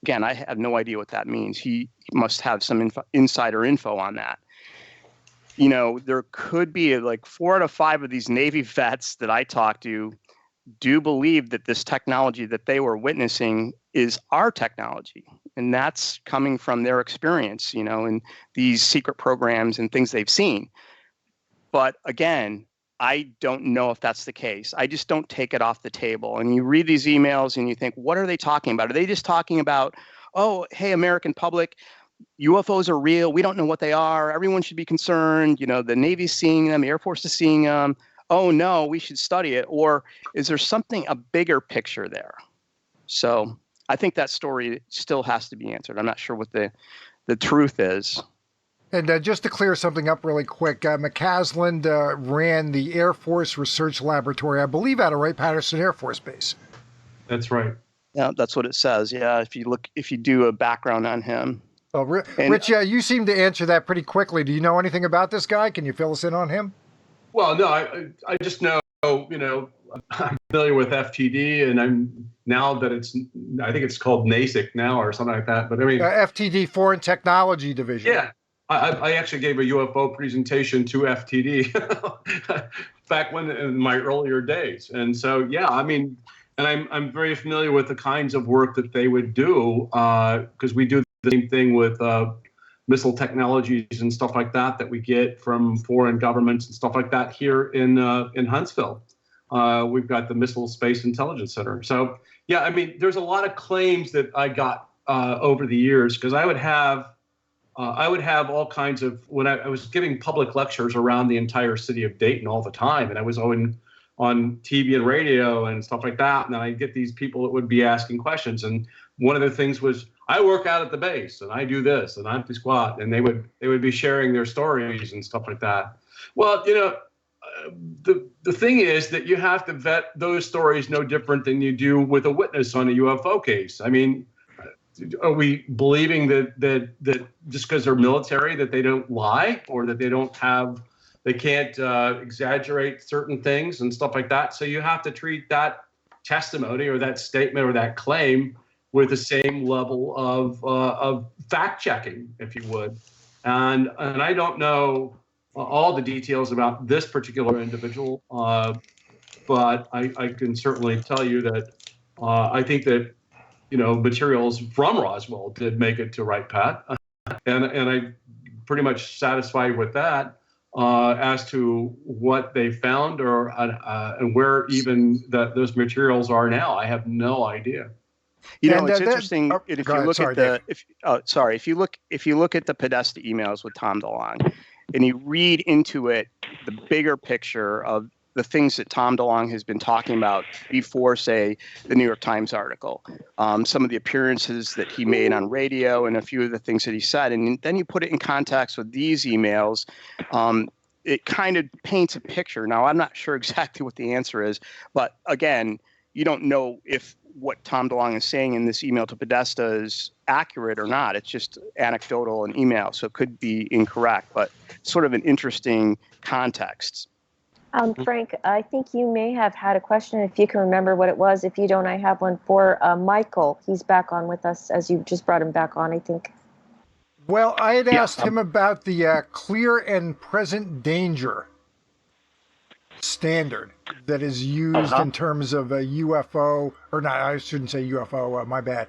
Again, I have no idea what that means. He must have some insider info on that. You know, there could be like 4 out of 5 of these Navy vets that I talked to do believe that this technology that they were witnessing is our technology. And that's coming from their experience, you know, in these secret programs and things they've seen. But again, I don't know if that's the case. I just don't take it off the table. And you read these emails and you think, what are they talking about? Are they just talking about, oh, hey, American public, UFOs are real. We don't know what they are. Everyone should be concerned. You know, the Navy's seeing them, the Air Force is seeing them. Oh, no, we should study it. Or is there something, a bigger picture there? So I think that story still has to be answered. I'm not sure what the truth is. And just to clear something up really quick, McCaslin ran the Air Force Research Laboratory, I believe, out of Wright-Patterson Air Force Base. That's right. Yeah, that's what it says. Yeah, if you do a background on him. Well, Rich, you seem to answer that pretty quickly. Do you know anything about this guy? Can you fill us in on him? Well, no, I just know, you know, I'm familiar with FTD, and I'm now that I think it's called NASIC now or something like that. But I mean, FTD, Foreign Technology Division. Yeah, I actually gave a UFO presentation to FTD back in my earlier days, and so yeah, I mean, and I'm very familiar with the kinds of work that they would do because we do the same thing with missile technologies and stuff like that we get from foreign governments and stuff like that here in Huntsville. We've got the Missile Space Intelligence Center. So yeah, I mean, there's a lot of claims that I got over the years because I would have all kinds of, when I was giving public lectures around the entire city of Dayton all the time, and I was on TV and radio and stuff like that, and I'd get these people that would be asking questions, and one of the things was, I work out at the base and I do this and I'm the squad, and they would be sharing their stories and stuff like that. Well, you know, the thing is that you have to vet those stories no different than you do with a witness on a UFO case. I mean, are we believing that just because they're military that they don't lie, or that they can't exaggerate certain things and stuff like that? So you have to treat that testimony or that statement or that claim with the same level of fact checking, if you would. And I don't know all the details about this particular individual, but I can certainly tell you that I think that, you know, materials from Roswell did make it to Wright-Pat, and I'm pretty much satisfied with that. As to what they found or and where even those materials are now, I have no idea. You know, it's interesting if you look at the Podesta emails with Tom DeLonge, and you read into it the bigger picture of the things that Tom DeLonge has been talking about before, say, the New York Times article, some of the appearances that he made on radio, and a few of the things that he said, and then you put it in context with these emails. It kind of paints a picture. Now, I'm not sure exactly what the answer is, but again, you don't know if what Tom DeLonge is saying in this email to Podesta is accurate or not. It's just anecdotal and email, so it could be incorrect, but sort of an interesting context. Frank, I think you may have had a question. If you can remember what it was. If you don't, I have one for Michael. He's back on with us, as you just brought him back on, I think. Well, I had asked him about the clear and present danger standard that is used in terms of a UFO, or not, I shouldn't say UFO, my bad,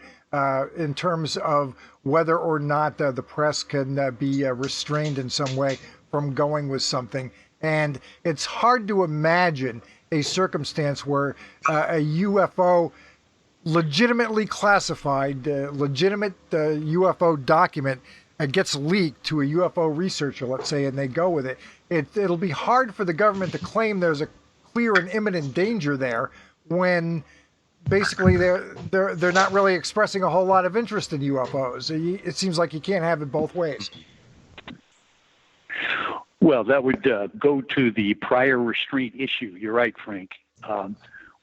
in terms of whether or not the press can be restrained in some way from going with something. And it's hard to imagine a circumstance where a UFO legitimately classified, legitimate UFO document gets leaked to a UFO researcher, let's say, and they go with it. It'll be hard for the government to claim there's a clear and imminent danger there when basically they're not really expressing a whole lot of interest in UFOs. It seems like you can't have it both ways. Well, that would go to the prior restraint issue. You're right, Frank,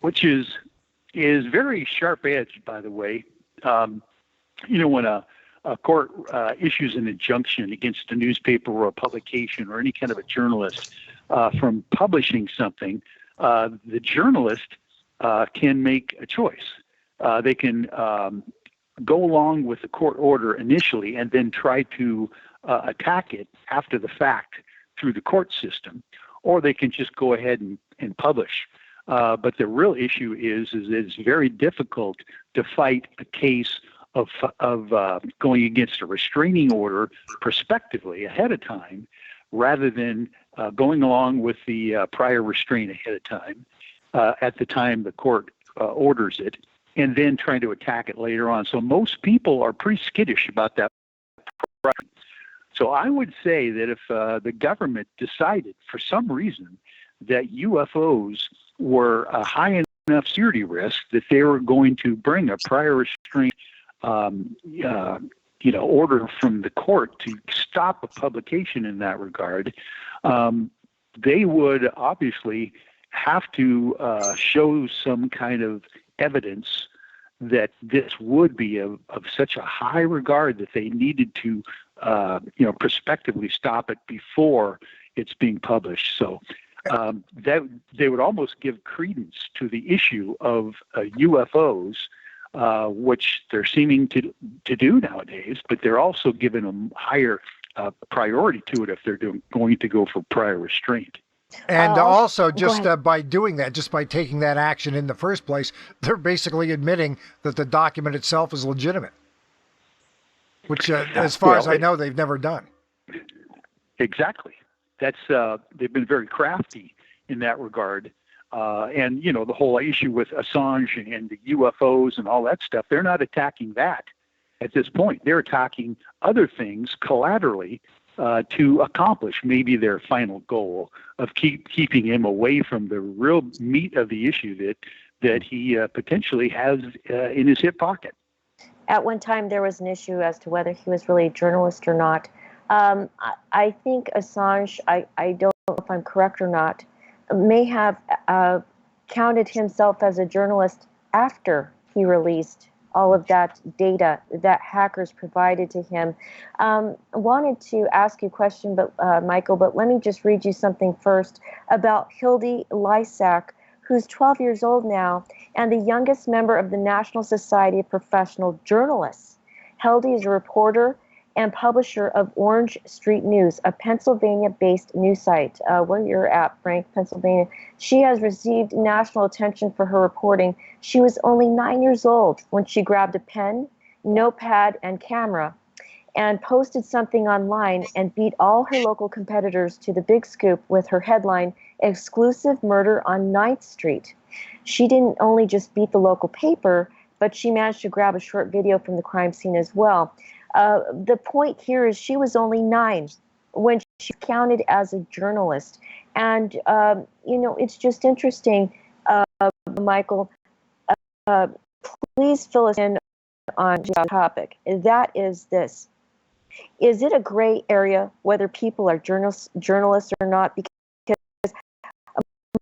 which is very sharp-edged, by the way. When a court issues an injunction against a newspaper or a publication or any kind of a journalist from publishing something, the journalist can make a choice. They can go along with the court order initially and then try to attack it after the fact through the court system, or they can just go ahead and publish. But the real issue is it's very difficult to fight a case of going against a restraining order prospectively ahead of time, rather than going along with the prior restraint ahead of time at the time the court orders it, and then trying to attack it later on. So most people are pretty skittish about that. So I would say that if the government decided for some reason that UFOs were a high enough security risk that they were going to bring a prior restraint order from the court to stop a publication in that regard, they would obviously have to show some kind of evidence that this would be of such a high regard that they needed to prospectively stop it before it's being published. So that they would almost give credence to the issue of UFOs, which they're seeming to do nowadays, but they're also giving them higher priority to it if they're going to go for prior restraint. And also, just by doing that, just by taking that action in the first place, they're basically admitting that the document itself is legitimate, which, as far as I know, they've never done. Exactly. That's they've been very crafty in that regard. And, the whole issue with Assange and the UFOs and all that stuff, they're not attacking that at this point. They're attacking other things collaterally to accomplish maybe their final goal of keeping him away from the real meat of the issue that he potentially has in his hip pocket. At one time, there was an issue as to whether he was really a journalist or not. I think Assange, I don't know if I'm correct or not, may have counted himself as a journalist after he released all of that data that hackers provided to him. Wanted to ask you a question, but Michael, but let me just read you something first about Hildy Lysak, who's 12 years old now and the youngest member of the National Society of Professional Journalists. Hildy is a reporter and publisher of Orange Street News, a Pennsylvania-based news site. Where you're at, Frank, Pennsylvania. She has received national attention for her reporting. She was only 9 years old when she grabbed a pen, notepad, and camera and posted something online and beat all her local competitors to the big scoop with her headline, "Exclusive Murder on 9th Street." She didn't only just beat the local paper, but she managed to grab a short video from the crime scene as well. The point here is she was only 9 when she counted as a journalist. And, it's just interesting, Michael, please fill us in on the topic. That is this. Is it a gray area whether people are journalists or not? Because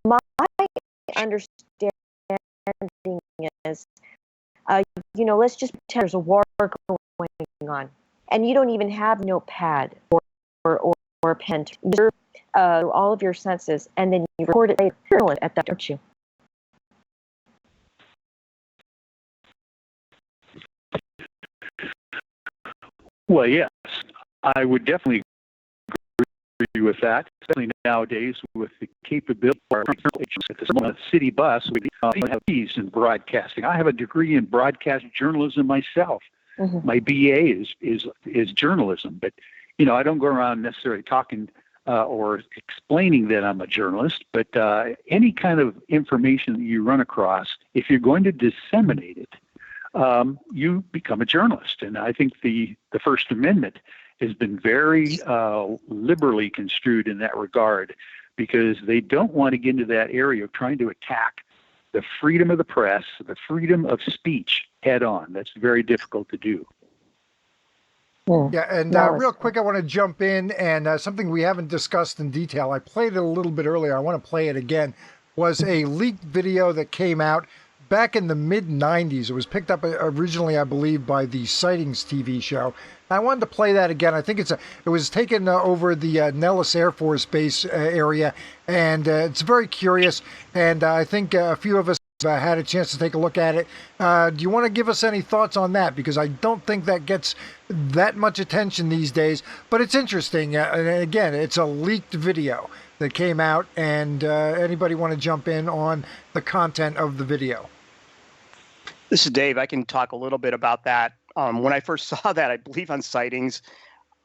my understanding is, let's just pretend there's a war going on, and you don't even have notepad or a pen to observe all of your senses, and then you record it later at that, don't you? Well, yes, I would definitely agree with that, especially nowadays with the capability of the city bus. We have these in broadcasting. I have a degree in broadcast journalism myself. Mm-hmm. My BA is journalism, but I don't go around necessarily talking or explaining that I'm a journalist, but any kind of information that you run across, if you're going to disseminate it, you become a journalist. And I think the First Amendment has been very liberally construed in that regard, because they don't want to get into that area of trying to attack the freedom of the press, the freedom of speech head on. That's very difficult to do. Yeah, and real quick, I want to jump in, and something we haven't discussed in detail. I played it a little bit earlier. I want to play it again. Was a leaked video that came out back in the mid-'90s. It was picked up originally, I believe, by the Sightings TV show. I wanted to play that again. I think it was taken over the Nellis Air Force Base area, and it's very curious. And I think a few of us had a chance to take a look at it. Do you want to give us any thoughts on that? Because I don't think that gets that much attention these days, but it's interesting. And again, it's a leaked video that came out, and anybody want to jump in on the content of the video? This is Dave. I can talk a little bit about that. When I first saw that, I believe on Sightings,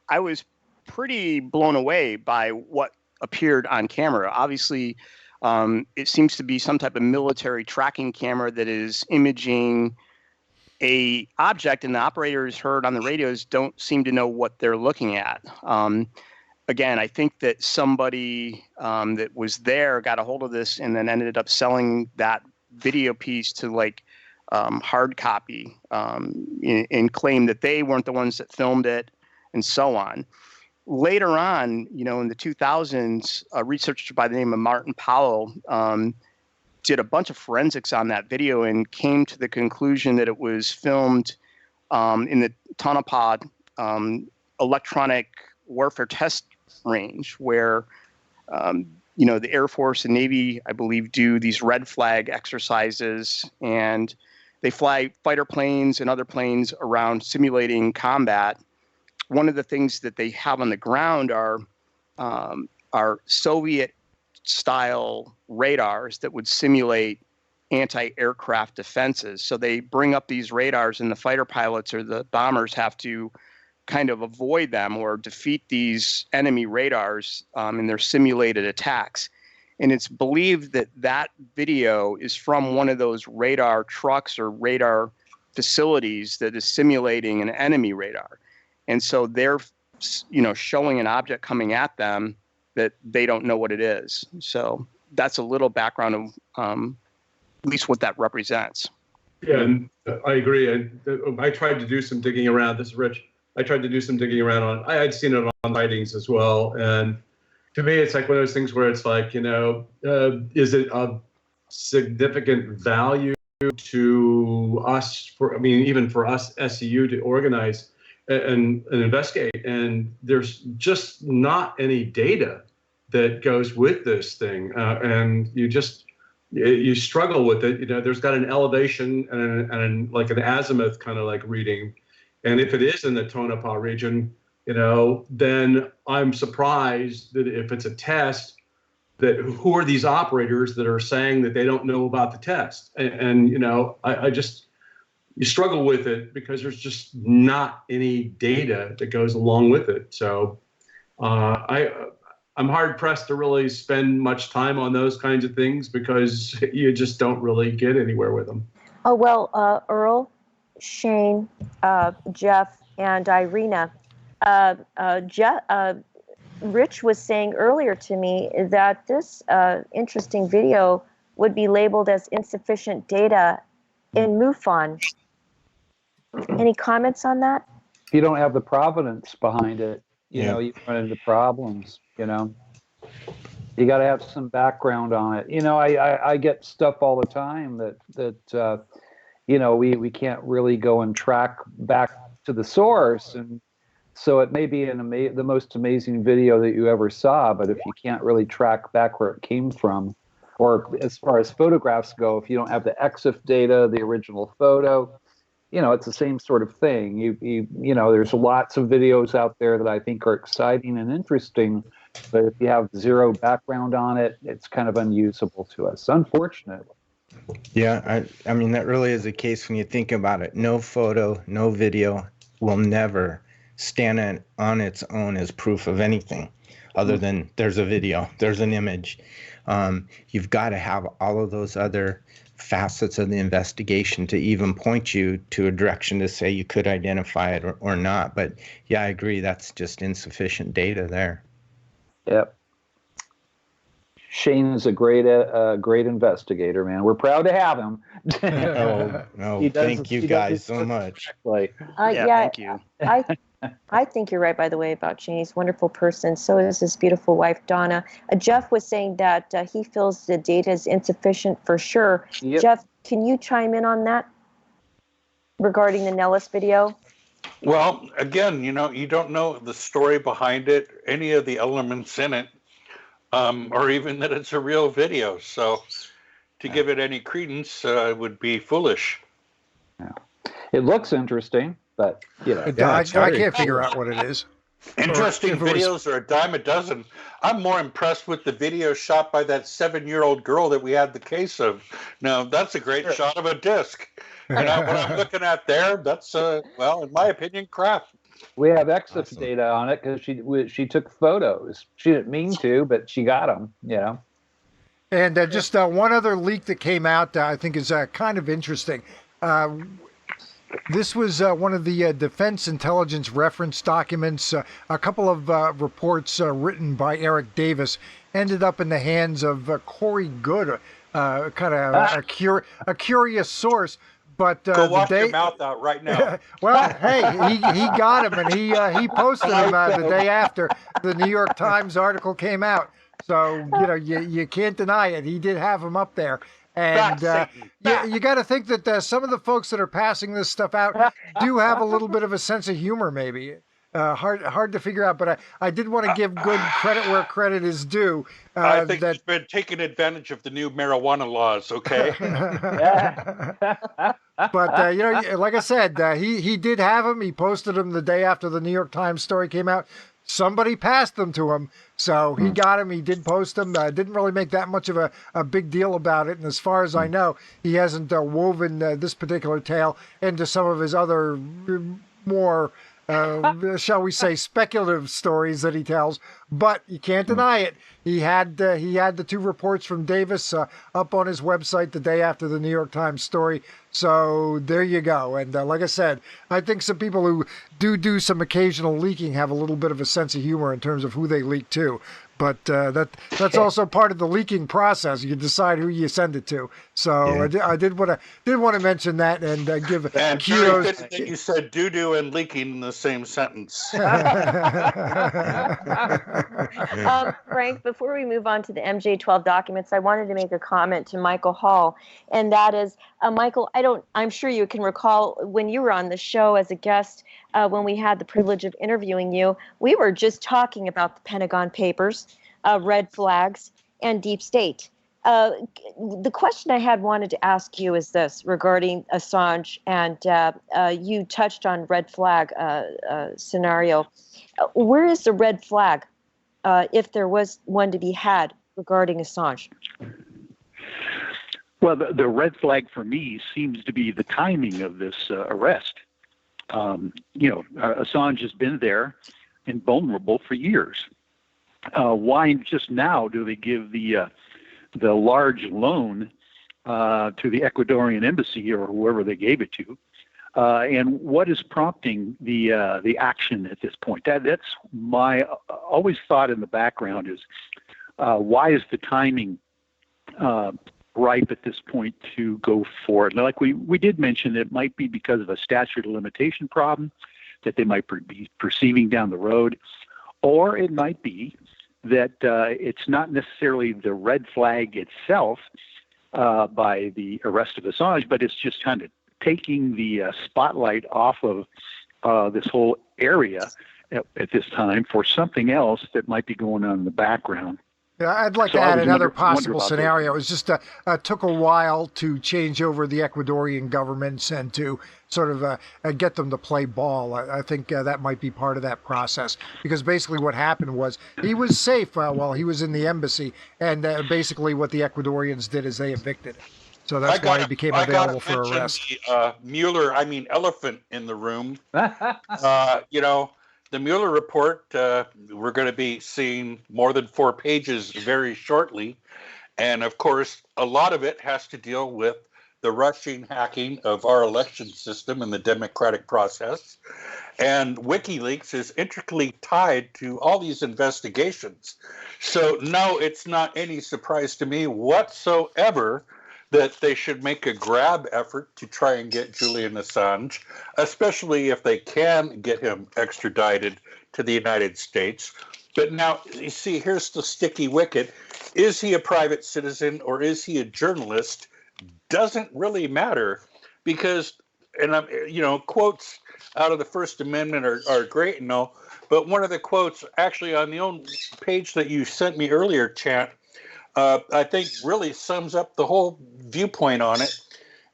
I was pretty blown away by what appeared on camera. Obviously, it seems to be some type of military tracking camera that is imaging a object, and the operators heard on the radios don't seem to know what they're looking at. Again, I think that somebody that was there got a hold of this and then ended up selling that video piece to hard copy and claim that they weren't the ones that filmed it and so on. Later on, in the 2000s, a researcher by the name of Martin Powell did a bunch of forensics on that video and came to the conclusion that it was filmed in the Tonopah electronic warfare test range, where the Air Force and Navy, I believe, do these red flag exercises, and they fly fighter planes and other planes around simulating combat. One of the things that they have on the ground are Soviet-style radars that would simulate anti-aircraft defenses. So they bring up these radars, and the fighter pilots or the bombers have to kind of avoid them or defeat these enemy radars in their simulated attacks. And it's believed that that video is from one of those radar trucks or radar facilities that is simulating an enemy radar. And so they're, showing an object coming at them that they don't know what it is. So that's a little background of at least what that represents. Yeah, and I agree. I tried to do some digging around. This is Rich. I tried to do some digging around I had seen it on Sightings as well. And to me, it's like one of those things where it's like, is it of significant value to us, even for us, SCU, to organize and investigate? And there's just not any data that goes with this thing. And you struggle with it. There's got an elevation and like an azimuth kind of like reading. And if it is in the Tonopah region, then I'm surprised that if it's a test, that who are these operators that are saying that they don't know about the test? And you struggle with it because there's just not any data that goes along with it. So I'm hard pressed to really spend much time on those kinds of things because you just don't really get anywhere with them. Oh, well, Earl, Shane, Jeff, and Irena, Rich was saying earlier to me that this interesting video would be labeled as insufficient data in MUFON. Any comments on that? If you don't have the provenance behind it, you run into problems. You got to have some background on it. I get stuff all the time that we can't really go and track back to the source, and so it may be the most amazing video that you ever saw, but if you can't really track back where it came from, or as far as photographs go, if you don't have the EXIF data, the original photo, it's the same sort of thing. There's lots of videos out there that I think are exciting and interesting, but if you have zero background on it, it's kind of unusable to us, unfortunately. Yeah, I mean, that really is the case when you think about it. No photo, no video will never stand on its own as proof of anything. other than there's a video, there's an image. You've got to have all of those other facets of the investigation to even point you to a direction to say you could identify it or not. But yeah, I agree. That's just insufficient data there. Yep. Shane's a great investigator, man. We're proud to have him. Thank you guys so much. Thank you. I think you're right, by the way, about Shane. He's a wonderful person. So is his beautiful wife, Donna. Jeff was saying that he feels the data is insufficient for sure. Yep. Jeff, can you chime in on that regarding the Nellis video? Well, again, you don't know the story behind it, any of the elements in it, or even that it's a real video. So to give it any credence would be foolish. Yeah. It looks interesting, but I can't figure out what it is. Interesting videos are a dime a dozen. I'm more impressed with the video shot by that 7-year-old girl that we had the case of. Now, that's a great shot of a disc. What I'm looking at there, that's, in my opinion, crap. We have EXIF data on it because she took photos. She didn't mean to, but she got them, And just one other leak that came out I think is kind of interesting. This was one of the Defense Intelligence Reference documents. A couple of reports written by Eric Davis ended up in the hands of Corey Good, kind of a curious source. But go wash your mouth out right now. Well, hey, he got him, and he posted him the day after the New York Times article came out. So you can't deny it. He did have him up there. And you got to think that some of the folks that are passing this stuff out do have a little bit of a sense of humor, maybe. Hard to figure out, but I did want to give good credit where credit is due. I think he's been taking advantage of the new marijuana laws, okay? But, like I said, he did have him. He posted them the day after the New York Times story came out. Somebody passed them to him, so he got him. He did post them. Didn't really make that much of a big deal about it. And as far as I know, he hasn't woven this particular tale into some of his other more, shall we say, speculative stories that he tells. But you can't deny it. He had the two reports from Davis up on his website the day after the New York Times story. So there you go. And like I said, I think some people who do some occasional leaking have a little bit of a sense of humor in terms of who they leak to. But that's also part of the leaking process. You decide who you send it to. So yeah. I did want to mention that and give kudos. That you said doo-doo and leaking in the same sentence. Frank, before we move on to the MJ12 documents, I wanted to make a comment to Michael Hall, and that is, Michael, I'm sure you can recall when you were on the show as a guest, when we had the privilege of interviewing you, we were just talking about the Pentagon Papers, red flags, and deep state. The question I wanted to ask you is this regarding Assange, and you touched on red flag scenario. Where is the red flag, if there was one to be had, regarding Assange? Well, the red flag for me seems to be the timing of this arrest. Assange has been there and vulnerable for years. Why just now do they give the large loan to the Ecuadorian embassy or whoever they gave it to? And what is prompting the action at this point? That's my always thought in the background is why is the timing ripe at this point to go forward? Now, like we did mention, it might be because of a statute of limitation problem that they might be perceiving down the road, or it might be that it's not necessarily the red flag itself by the arrest of Assange, but it's just kind of taking the spotlight off of this whole area at this time for something else that might be going on in the background. Yeah, I'd like to add another possible scenario. It was just took a while to change over the Ecuadorian governments and to sort of get them to play ball. I think that might be part of that process, because basically what happened was he was safe while he was in the embassy, and basically what the Ecuadorians did is they evicted him. So that's why he became available for arrest. Elephant in the room. the Mueller report, we're going to be seeing more than 4 pages very shortly. And of course, a lot of it has to deal with the Russian hacking of our election system and the democratic process. And WikiLeaks is intricately tied to all these investigations. So, no, it's not any surprise to me whatsoever that they should make a grab effort to try and get Julian Assange, especially if they can get him extradited to the United States. But now, you see, here's the sticky wicket. Is he a private citizen or is he a journalist? Doesn't really matter, because, and I'm, quotes out of the First Amendment are great and all, but one of the quotes actually on the own page that you sent me earlier, Chant, I think really sums up the whole viewpoint on it.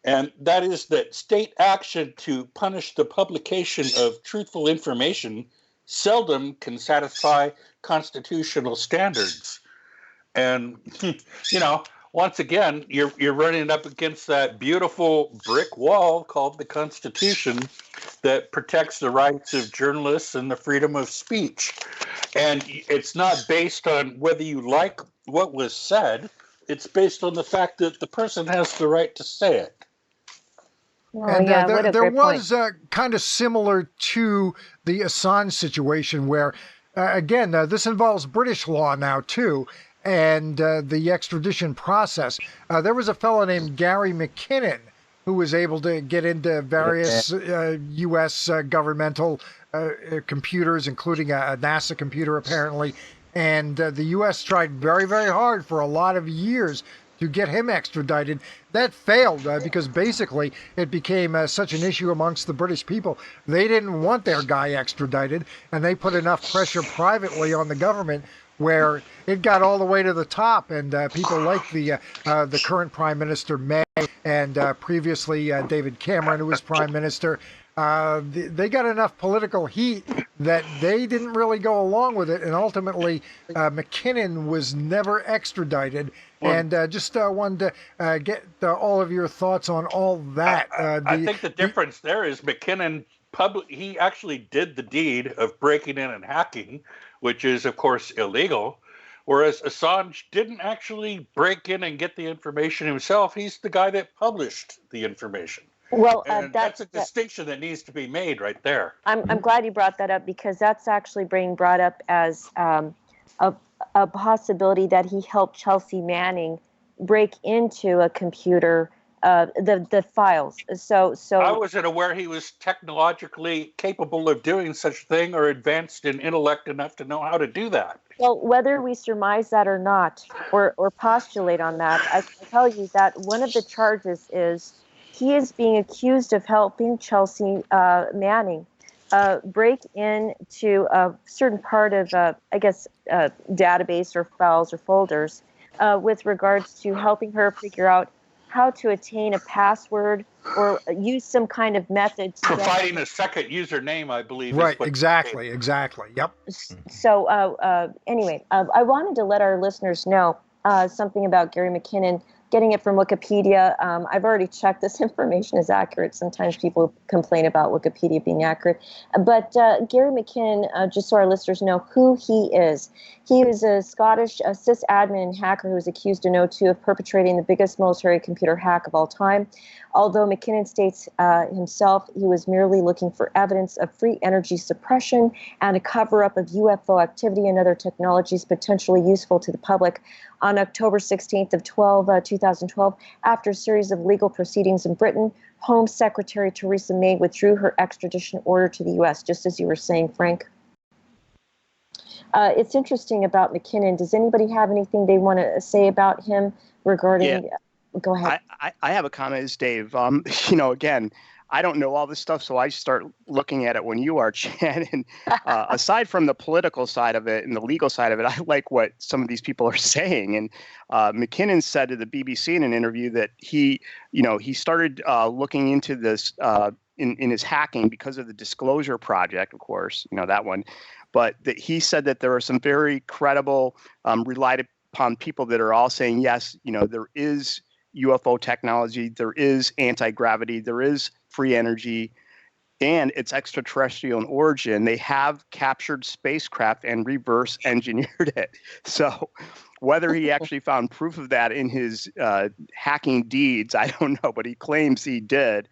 And that is that state action to punish the publication of truthful information seldom can satisfy constitutional standards. And, once again, you're running up against that beautiful brick wall called the Constitution that protects the rights of journalists and the freedom of speech. And it's not based on whether you like what was said. It's based on the fact that the person has the right to say it. Oh, And yeah, there was kind of similar to the Assange situation where, again, this involves British law now, too, and the extradition process. There was a fellow named Gary McKinnon who was able to get into various U.S. governmental computers, including a NASA computer, apparently. And the U.S. tried very, very hard for a lot of years to get him extradited. That failed because basically it became such an issue amongst the British people. They didn't want their guy extradited, and they put enough pressure privately on the government where it got all the way to the top. And people like the current Prime Minister May and previously David Cameron, who was Prime Minister, they got enough political heat that they didn't really go along with it. And ultimately, McKinnon was never extradited. And just wanted to get all of your thoughts on all that. I think the difference there is McKinnon he actually did the deed of breaking in and hacking, which is, of course, illegal. Whereas Assange didn't actually break in and get the information himself. He's the guy that published the information. Well, and that's a distinction that needs to be made right there. I'm glad you brought that up, because that's actually being brought up as a possibility that he helped Chelsea Manning break into a computer, the files. So I wasn't aware he was technologically capable of doing such a thing or advanced in intellect enough to know how to do that. Well, whether we surmise that or not, or postulate on that, I can tell you that one of the charges is he is being accused of helping Chelsea Manning break into a certain part of, database or files or folders with regards to helping her figure out how to attain a password or use some kind of method to providing a second username, I believe. Right, exactly. Yep. So anyway, I wanted to let our listeners know something about Gary McKinnon. Getting it from Wikipedia. I've already checked. This information is accurate. Sometimes people complain about Wikipedia being accurate. But Gary McKinnon, just so our listeners know who he is. He was a Scottish sysadmin and hacker who was accused in 2002 of perpetrating the biggest military computer hack of all time. Although McKinnon states himself he was merely looking for evidence of free energy suppression and a cover-up of UFO activity and other technologies potentially useful to the public. On October 16th of 2012, after a series of legal proceedings in Britain, Home Secretary Theresa May withdrew her extradition order to the U.S., just as you were saying, Frank. It's interesting about McKinnon. Does anybody have anything they want to say about him regarding... Yeah. Go ahead. I have a comment, as Dave. Again, I don't know all this stuff, so I start looking at it when you are, Chan. And aside from the political side of it and the legal side of it, I like what some of these people are saying. And McKinnon said to the BBC in an interview that he started looking into this in his hacking because of the Disclosure Project, of course, that one. But that he said that there are some very credible, relied upon people that are all saying, yes, there is UFO technology, there is anti-gravity, there is free energy, and it's extraterrestrial in origin. They have captured spacecraft and reverse engineered it. So whether he actually found proof of that in his hacking deeds, I don't know, but he claims he did.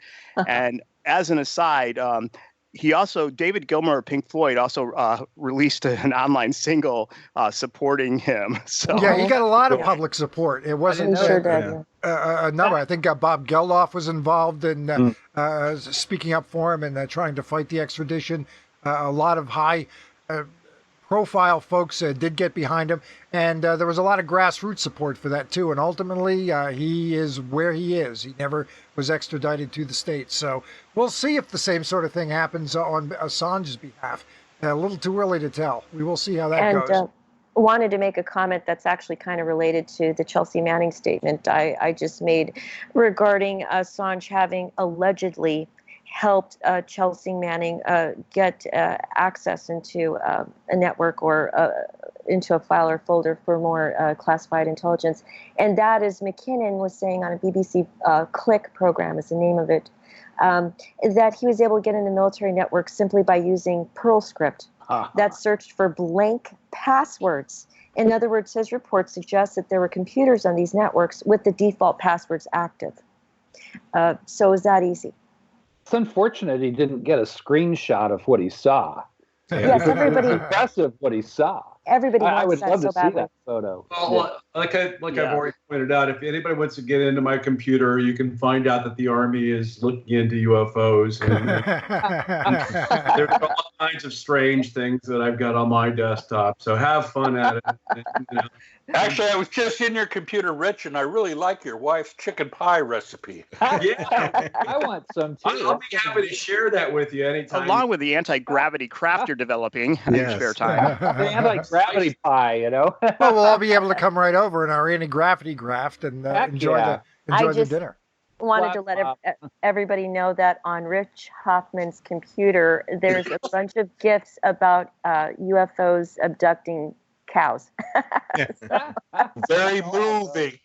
And as an aside, he also, David Gilmour of Pink Floyd also released an online single supporting him. So yeah, he got a lot of public support. It wasn't Sure did. a number. I think Bob Geldof was involved in speaking up for him and trying to fight the extradition. A lot of high profile folks did get behind him, and there was a lot of grassroots support for that too. And ultimately, he is where he is. He never was extradited to the States. So we'll see if the same sort of thing happens on Assange's behalf. A little too early to tell. We will see how that goes. Wanted to make a comment that's actually kind of related to the Chelsea Manning statement I just made regarding Assange having allegedly helped Chelsea Manning get access into a network or into a file or folder for more classified intelligence. And that, as McKinnon was saying on a BBC Click program, is the name of it, that he was able to get into military networks simply by using Perl script that searched for blank passwords. In other words, his report suggests that there were computers on these networks with the default passwords active. So is that easy? It's unfortunate he didn't get a screenshot of what he saw. Yes, everybody. Impressive what he saw. Everybody wants I would that love so to see badly. that photo. Well, like I've already pointed out, if anybody wants to get into my computer, you can find out that the Army is looking into UFOs. And there's all kinds of strange things that I've got on my desktop. So have fun at it. Actually, I was just in your computer, Rich, and I really like your wife's chicken pie recipe. Yeah, I want some too. I'll be happy to share that with you anytime. along with the anti-gravity craft you're developing in your spare time. The anti-gravity pie, you know. Well, we'll all be able to come right over in our anti-gravity graft and enjoy the dinner. Wanted to let everybody know that on Rich Hoffman's computer, there's a bunch of GIFs about UFOs abducting cows. Very moving.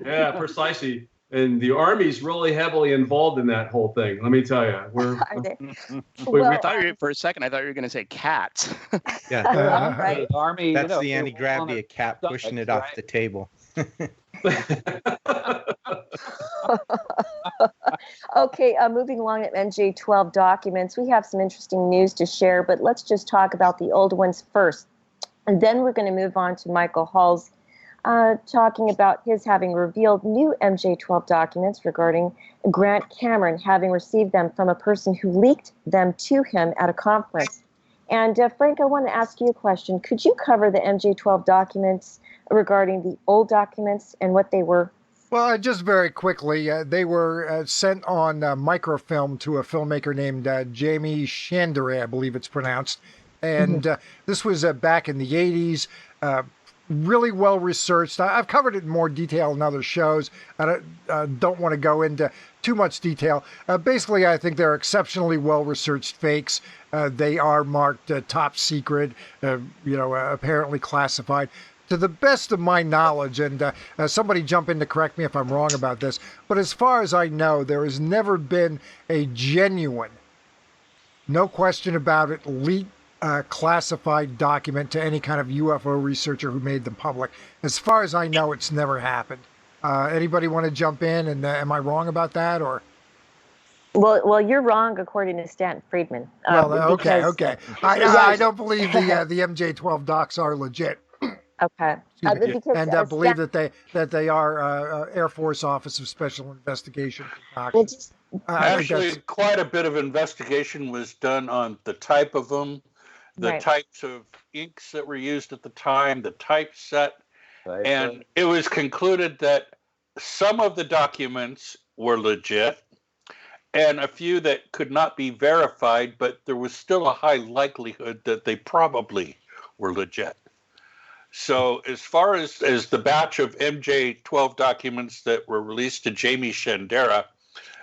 Yeah, precisely. And the Army's really heavily involved in that whole thing. Let me tell you, Well, For a second, I thought you were going to say cats. Yeah, right. The Army, that's the anti-gravity, a cat pushing it off the table. Okay, moving along at NJ12 documents, we have some interesting news to share, but let's just talk about the old ones first. And then we're going to move on to Michael Hall's talking about his having revealed new MJ12 documents regarding Grant Cameron having received them from a person who leaked them to him at a conference. And Frank, I want to ask you a question. Could you cover the MJ12 documents regarding the old documents and what they were? Well, just very quickly, they were sent on microfilm to a filmmaker named Jamie Chandere, I believe it's pronounced. And this was back in the 80s, really well researched. I've covered it in more detail in other shows. I don't want to go into too much detail. Basically, I think they're exceptionally well researched fakes. They are marked top secret, apparently classified. To the best of my knowledge, and somebody jump in to correct me if I'm wrong about this, but as far as I know, there has never been a genuine, no question about it, leaked classified document to any kind of UFO researcher who made them public. As far as I know, it's never happened. Anybody want to jump in? And am I wrong about that, or? Well, you're wrong according to Stanton Friedman. Okay. I don't believe the MJ12 docs are legit. Okay. And believe that they are Air Force Office of Special Investigation concoctions. Actually, quite a bit of investigation was done on the type of them, the types of inks that were used at the time, the typeset, and it was concluded that some of the documents were legit and a few that could not be verified, but there was still a high likelihood that they probably were legit. So as far as the batch of MJ12 documents that were released to Jamie Chandere,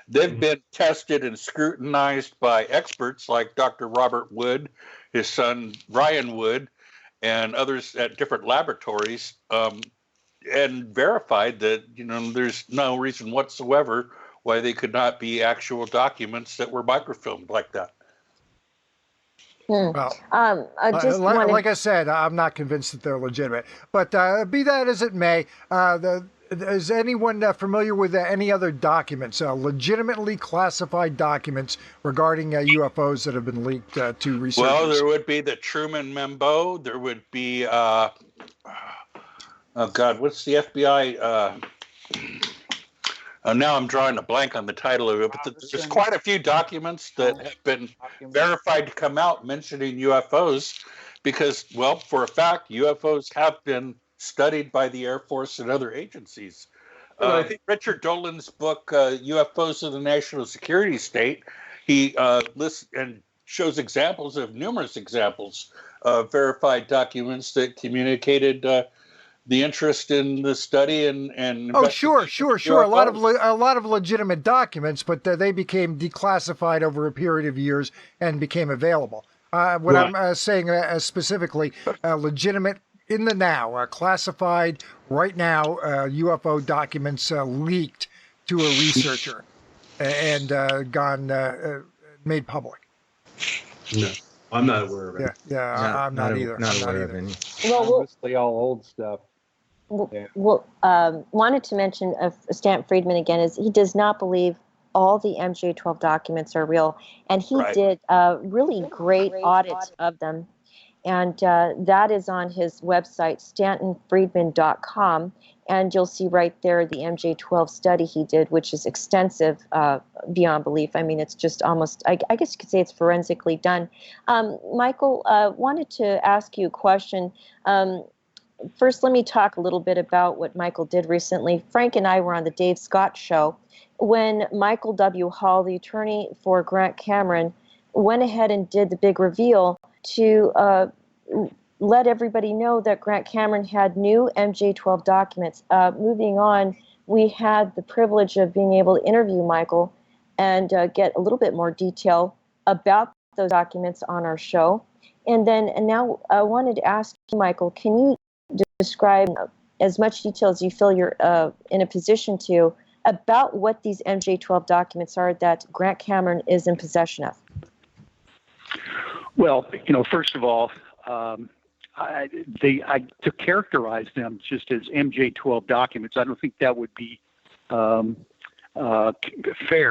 they've been tested and scrutinized by experts like Dr. Robert Wood, his son Ryan Wood, and others at different laboratories, and verified that there's no reason whatsoever why they could not be actual documents that were microfilmed like that. Well, I just like I said, I'm not convinced that they're legitimate. But be that as it may, is anyone familiar with any other documents, legitimately classified documents regarding UFOs that have been leaked to researchers? Well, there would be the Truman Memo. There would be, oh God, what's the FBI? Now I'm drawing a blank on the title of it, but there's quite a few documents that have been verified to come out mentioning UFOs because, well, for a fact, UFOs have been studied by the Air Force and other agencies. I think Richard Dolan's book, UFOs of the National Security State, he lists and shows examples of numerous examples of verified documents that communicated the interest in the study and oh, sure. A lot of legitimate documents, but they became declassified over a period of years and became available. What I'm saying specifically, legitimate in the now, classified right now, UFO documents leaked to a researcher and made public. No, I'm not aware of it. Yeah, I'm not either. Not aware of any. Well, mostly all old stuff. Wanted to mention Stan Friedman again is he does not believe all the MJ12 documents are real, and he did a really great audit of them, and that is on his website stantonfriedman.com, and you'll see right there the MJ12 study he did, which is extensive beyond belief. I mean, it's just almost, I guess you could say it's forensically done. Michael, wanted to ask you a question. First, let me talk a little bit about what Michael did recently. Frank and I were on the Dave Scott show when Michael W. Hall, the attorney for Grant Cameron, went ahead and did the big reveal to let everybody know that Grant Cameron had new MJ12 documents. Moving on, we had the privilege of being able to interview Michael and get a little bit more detail about those documents on our show. And now I wanted to ask you, Michael, can you describe as much detail as you feel you're in a position to about what these MJ12 documents are that Grant Cameron is in possession of? Well, first of all, to characterize them just as MJ12 documents, I don't think that would be fair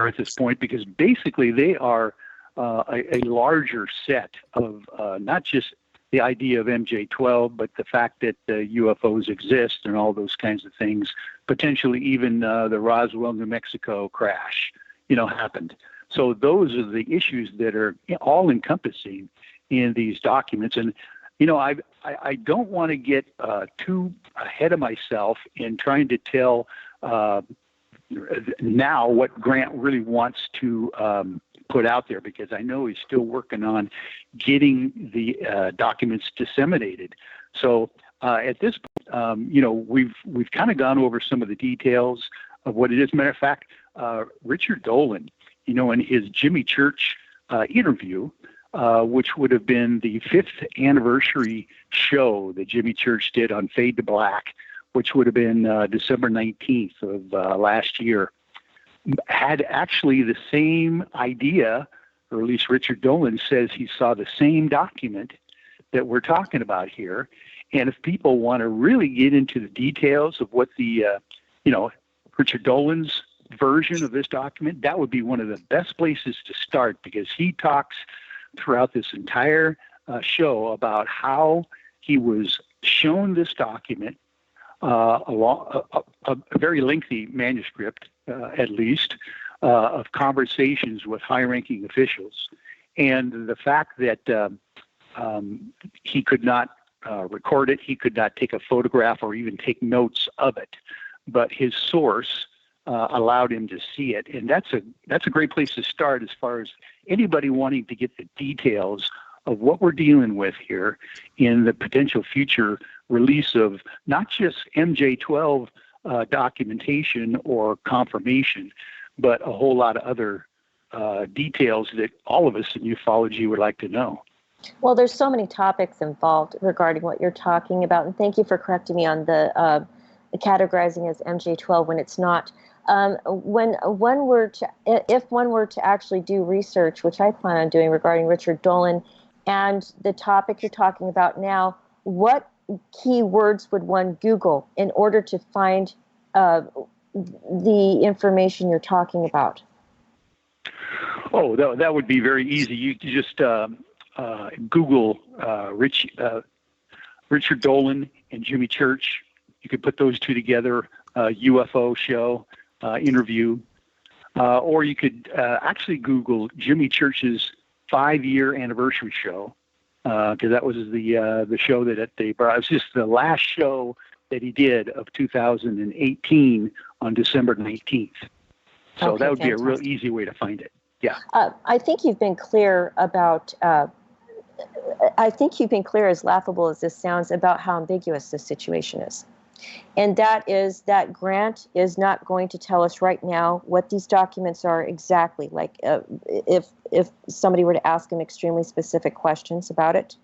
at this point, because basically they are a larger set of not just the idea of MJ12, but the fact that UFOs exist and all those kinds of things. Potentially even the Roswell, New Mexico crash, happened. So those are the issues that are all encompassing in these documents. And, I don't want to get too ahead of myself in trying to tell now what Grant really wants to put out there, because I know he's still working on getting the documents disseminated. So at this point, we've kind of gone over some of the details of what it is. Matter of fact, Richard Dolan, in his Jimmy Church interview, which would have been the 5th anniversary show that Jimmy Church did on Fade to Black, which would have been December 19th of last year, had actually the same idea, or at least Richard Dolan says he saw the same document that we're talking about here. And if people want to really get into the details of what the, Richard Dolan's version of this document, that would be one of the best places to start, because he talks throughout this entire show about how he was shown this document, a very lengthy manuscript, at least, of conversations with high-ranking officials, and the fact that he could not record it, he could not take a photograph or even take notes of it, but his source allowed him to see it. And that's a great place to start as far as anybody wanting to get the details of what we're dealing with here in the potential future release of not just MJ12 documentation or confirmation, but a whole lot of other details that all of us in ufology would like to know. Well, there's so many topics involved regarding what you're talking about, and thank you for correcting me on the categorizing as MJ12 when it's not. when one were to, if one were to actually do research, which I plan on doing regarding Richard Dolan and the topic you're talking about now, what keywords would one Google in order to find the information you're talking about? Oh, that would be very easy. You could just Google Richard Dolan and Jimmy Church. You could put those two together, UFO show, interview, or you could actually Google Jimmy Church's 5-year anniversary show, because that was the show that they brought. It was just the last show that he did of 2018 on December 19th. So Okay, that would be a real fantastic. easy way to find it. Yeah. I think you've been clear about. I think you've been clear, as laughable as this sounds, about how ambiguous this situation is. And that is that Grant is not going to tell us right now what these documents are exactly. Like if somebody were to ask him extremely specific questions about it.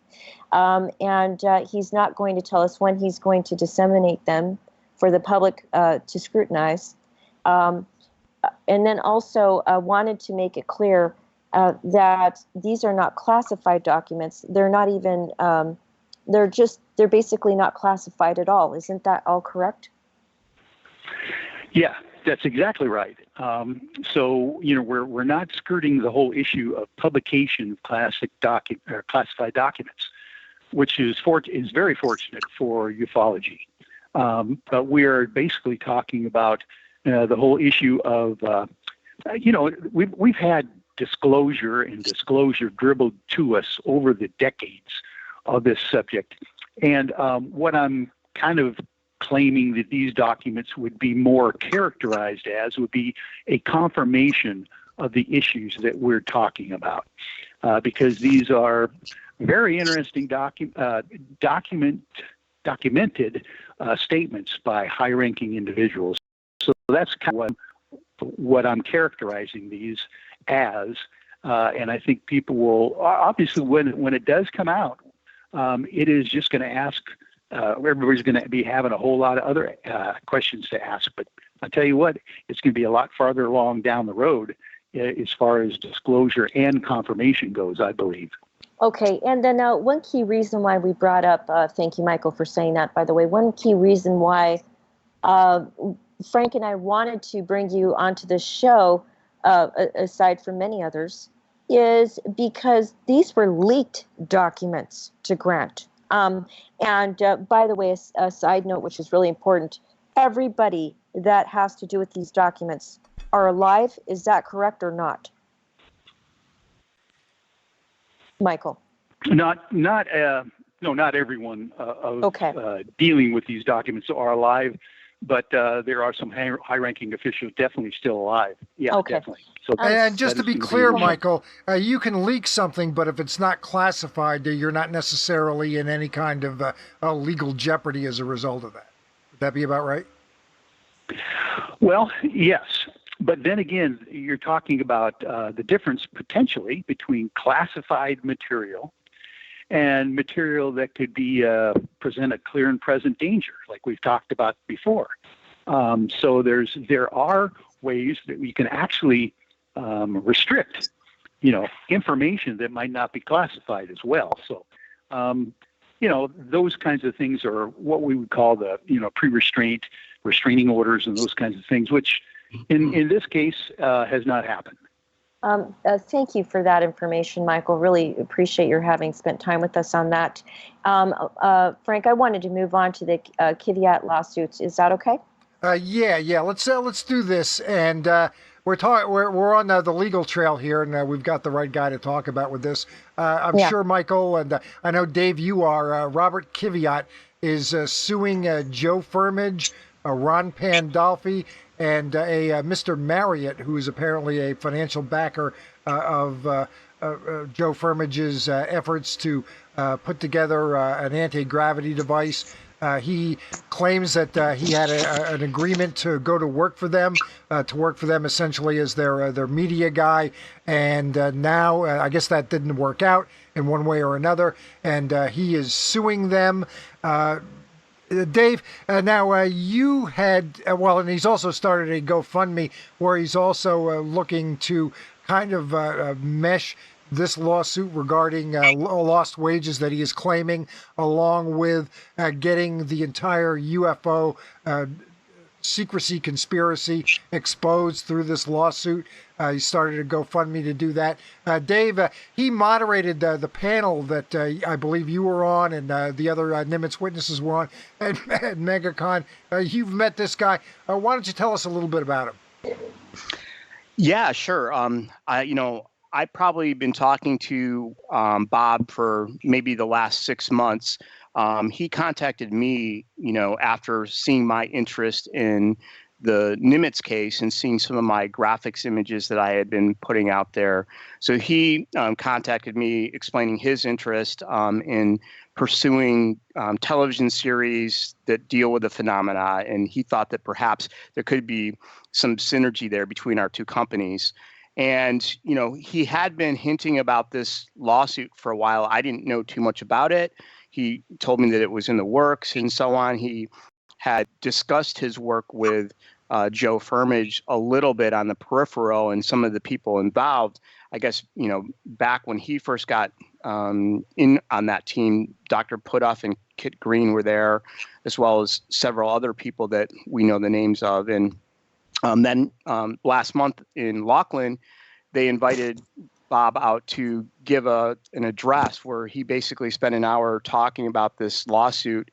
And he's not going to tell us when he's going to disseminate them for the public to scrutinize. And then also wanted to make it clear that these are not classified documents. They're not even, they're basically not classified at all. Isn't that all correct? Yeah, that's exactly right. So, we're not skirting the whole issue of publication of classified documents, which is very fortunate for ufology. But we are basically talking about the whole issue of, we've had disclosure and disclosure dribbled to us over the decades of this subject. And what I'm kind of claiming that these documents would be more characterized as would be a confirmation of the issues that we're talking about, because these are very interesting documented statements by high-ranking individuals. So that's kind of what I'm characterizing these as, and I think people will obviously when it does come out, it is just going to ask. Everybody's going to be having a whole lot of other questions to ask, but I tell you what, it's going to be a lot farther along down the road as far as disclosure and confirmation goes, I believe. Okay, and then one key reason why we brought up, thank you, Michael, for saying that, by the way, one key reason why Frank and I wanted to bring you onto the show, aside from many others, is because these were leaked documents to Grant. And by the way, a side note, which is really important, everybody that has to do with these documents are alive. Is that correct or not? Michael? No, not everyone dealing with these documents are alive, but there are some high-ranking officials definitely still alive. Yeah, okay. Definitely. So and just to be clear, Michael, you can leak something, but if it's not classified, you're not necessarily in any kind of legal jeopardy as a result of that. Would that be about right? Well, yes. But then again, you're talking about the difference potentially between classified material and material that could be present a clear and present danger, like we've talked about before. So there are ways that we can actually restrict, information that might not be classified as well. So, those kinds of things are what we would call the, pre-restraint, restraining orders, and those kinds of things, which in this case has not happened. Thank you for that information, Michael. Really appreciate your having spent time with us on that. Frank, I wanted to move on to the Kiviat lawsuits. Is that okay? Yeah. Let's do this. And we're on the legal trail here, and we've got the right guy to talk about with this. I'm sure, Michael, and I know Dave, you are. Robert Kiviat is suing Joe Firmage, Ron Pandolfi, and a Mr. Marriott, who is apparently a financial backer of Joe Firmage's efforts to put together an anti-gravity device. He claims that he had an agreement to go to work for them essentially as their media guy, and now I guess that didn't work out in one way or another, and he is suing them. Dave, now you had, and he's also started a GoFundMe where he's also looking to kind of mesh this lawsuit regarding lost wages that he is claiming, along with getting the entire UFO secrecy conspiracy exposed through this lawsuit. He started a GoFundMe to do that. Dave, he moderated the panel that I believe you were on and the other NIMITZ witnesses were on at MegaCon. You've met this guy. Why don't you tell us a little bit about him? Yeah, sure. I've probably been talking to Bob for maybe the last 6 months. He contacted me, after seeing my interest in the NIMITZ case and seeing some of my graphics images that I had been putting out there. So he contacted me explaining his interest in pursuing television series that deal with the phenomena. And he thought that perhaps there could be some synergy there between our two companies. And, he had been hinting about this lawsuit for a while. I didn't know too much about it. He told me that it was in the works and so on. He had discussed his work with Joe Firmage a little bit on the peripheral and some of the people involved. I guess, back when he first got in on that team, Dr. Putoff and Kit Green were there, as well as several other people that we know the names of. And then last month in Laughlin, they invited Bob out to give an address where he basically spent an hour talking about this lawsuit.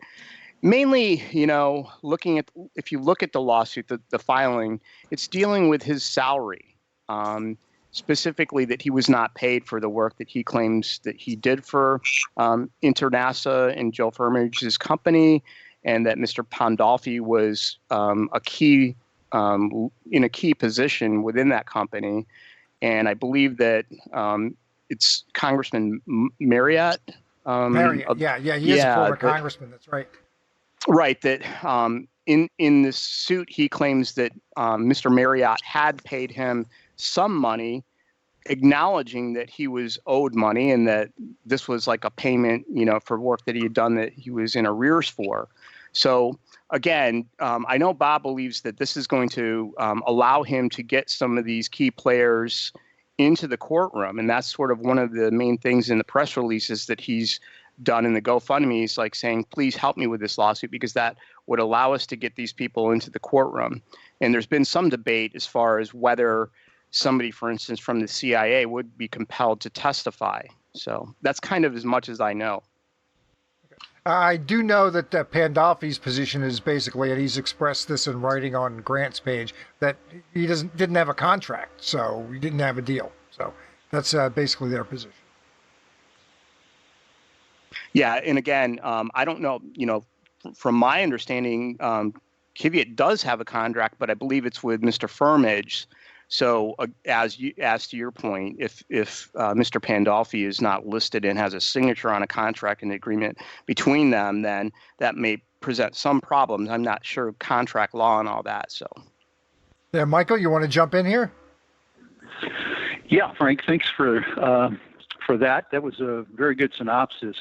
Mainly, if you look at the lawsuit, the filing, it's dealing with his salary, specifically that he was not paid for the work that he claims that he did for Internasa and Joe Firmage's company, and that Mr. Pandolfi was in a key position within that company. And I believe that it's Congressman Marriott. Marriott, he is a former congressman. That's right. Right. That in this suit, he claims that Mr. Marriott had paid him some money, acknowledging that he was owed money and that this was like a payment, for work that he had done that he was in arrears for. So again, I know Bob believes that this is going to allow him to get some of these key players into the courtroom. And that's sort of one of the main things in the press releases that he's done in the GoFundMe, is like saying, please help me with this lawsuit, because that would allow us to get these people into the courtroom. And there's been some debate as far as whether somebody, for instance, from the CIA would be compelled to testify. So that's kind of as much as I know. I do know that Pandolfi's position is basically, and he's expressed this in writing on Grant's page, that he didn't have a contract, so he didn't have a deal. So that's basically their position. Yeah, and again, I don't know, from my understanding, Kiviat does have a contract, but I believe it's with Mr. Firmage. So as to your point, if Mr. Pandolfi is not listed and has a signature on a contract and agreement between them, then that may present some problems. I'm not sure of contract law and all that. So, yeah, Michael, you want to jump in here? Yeah, Frank, thanks for that. That was a very good synopsis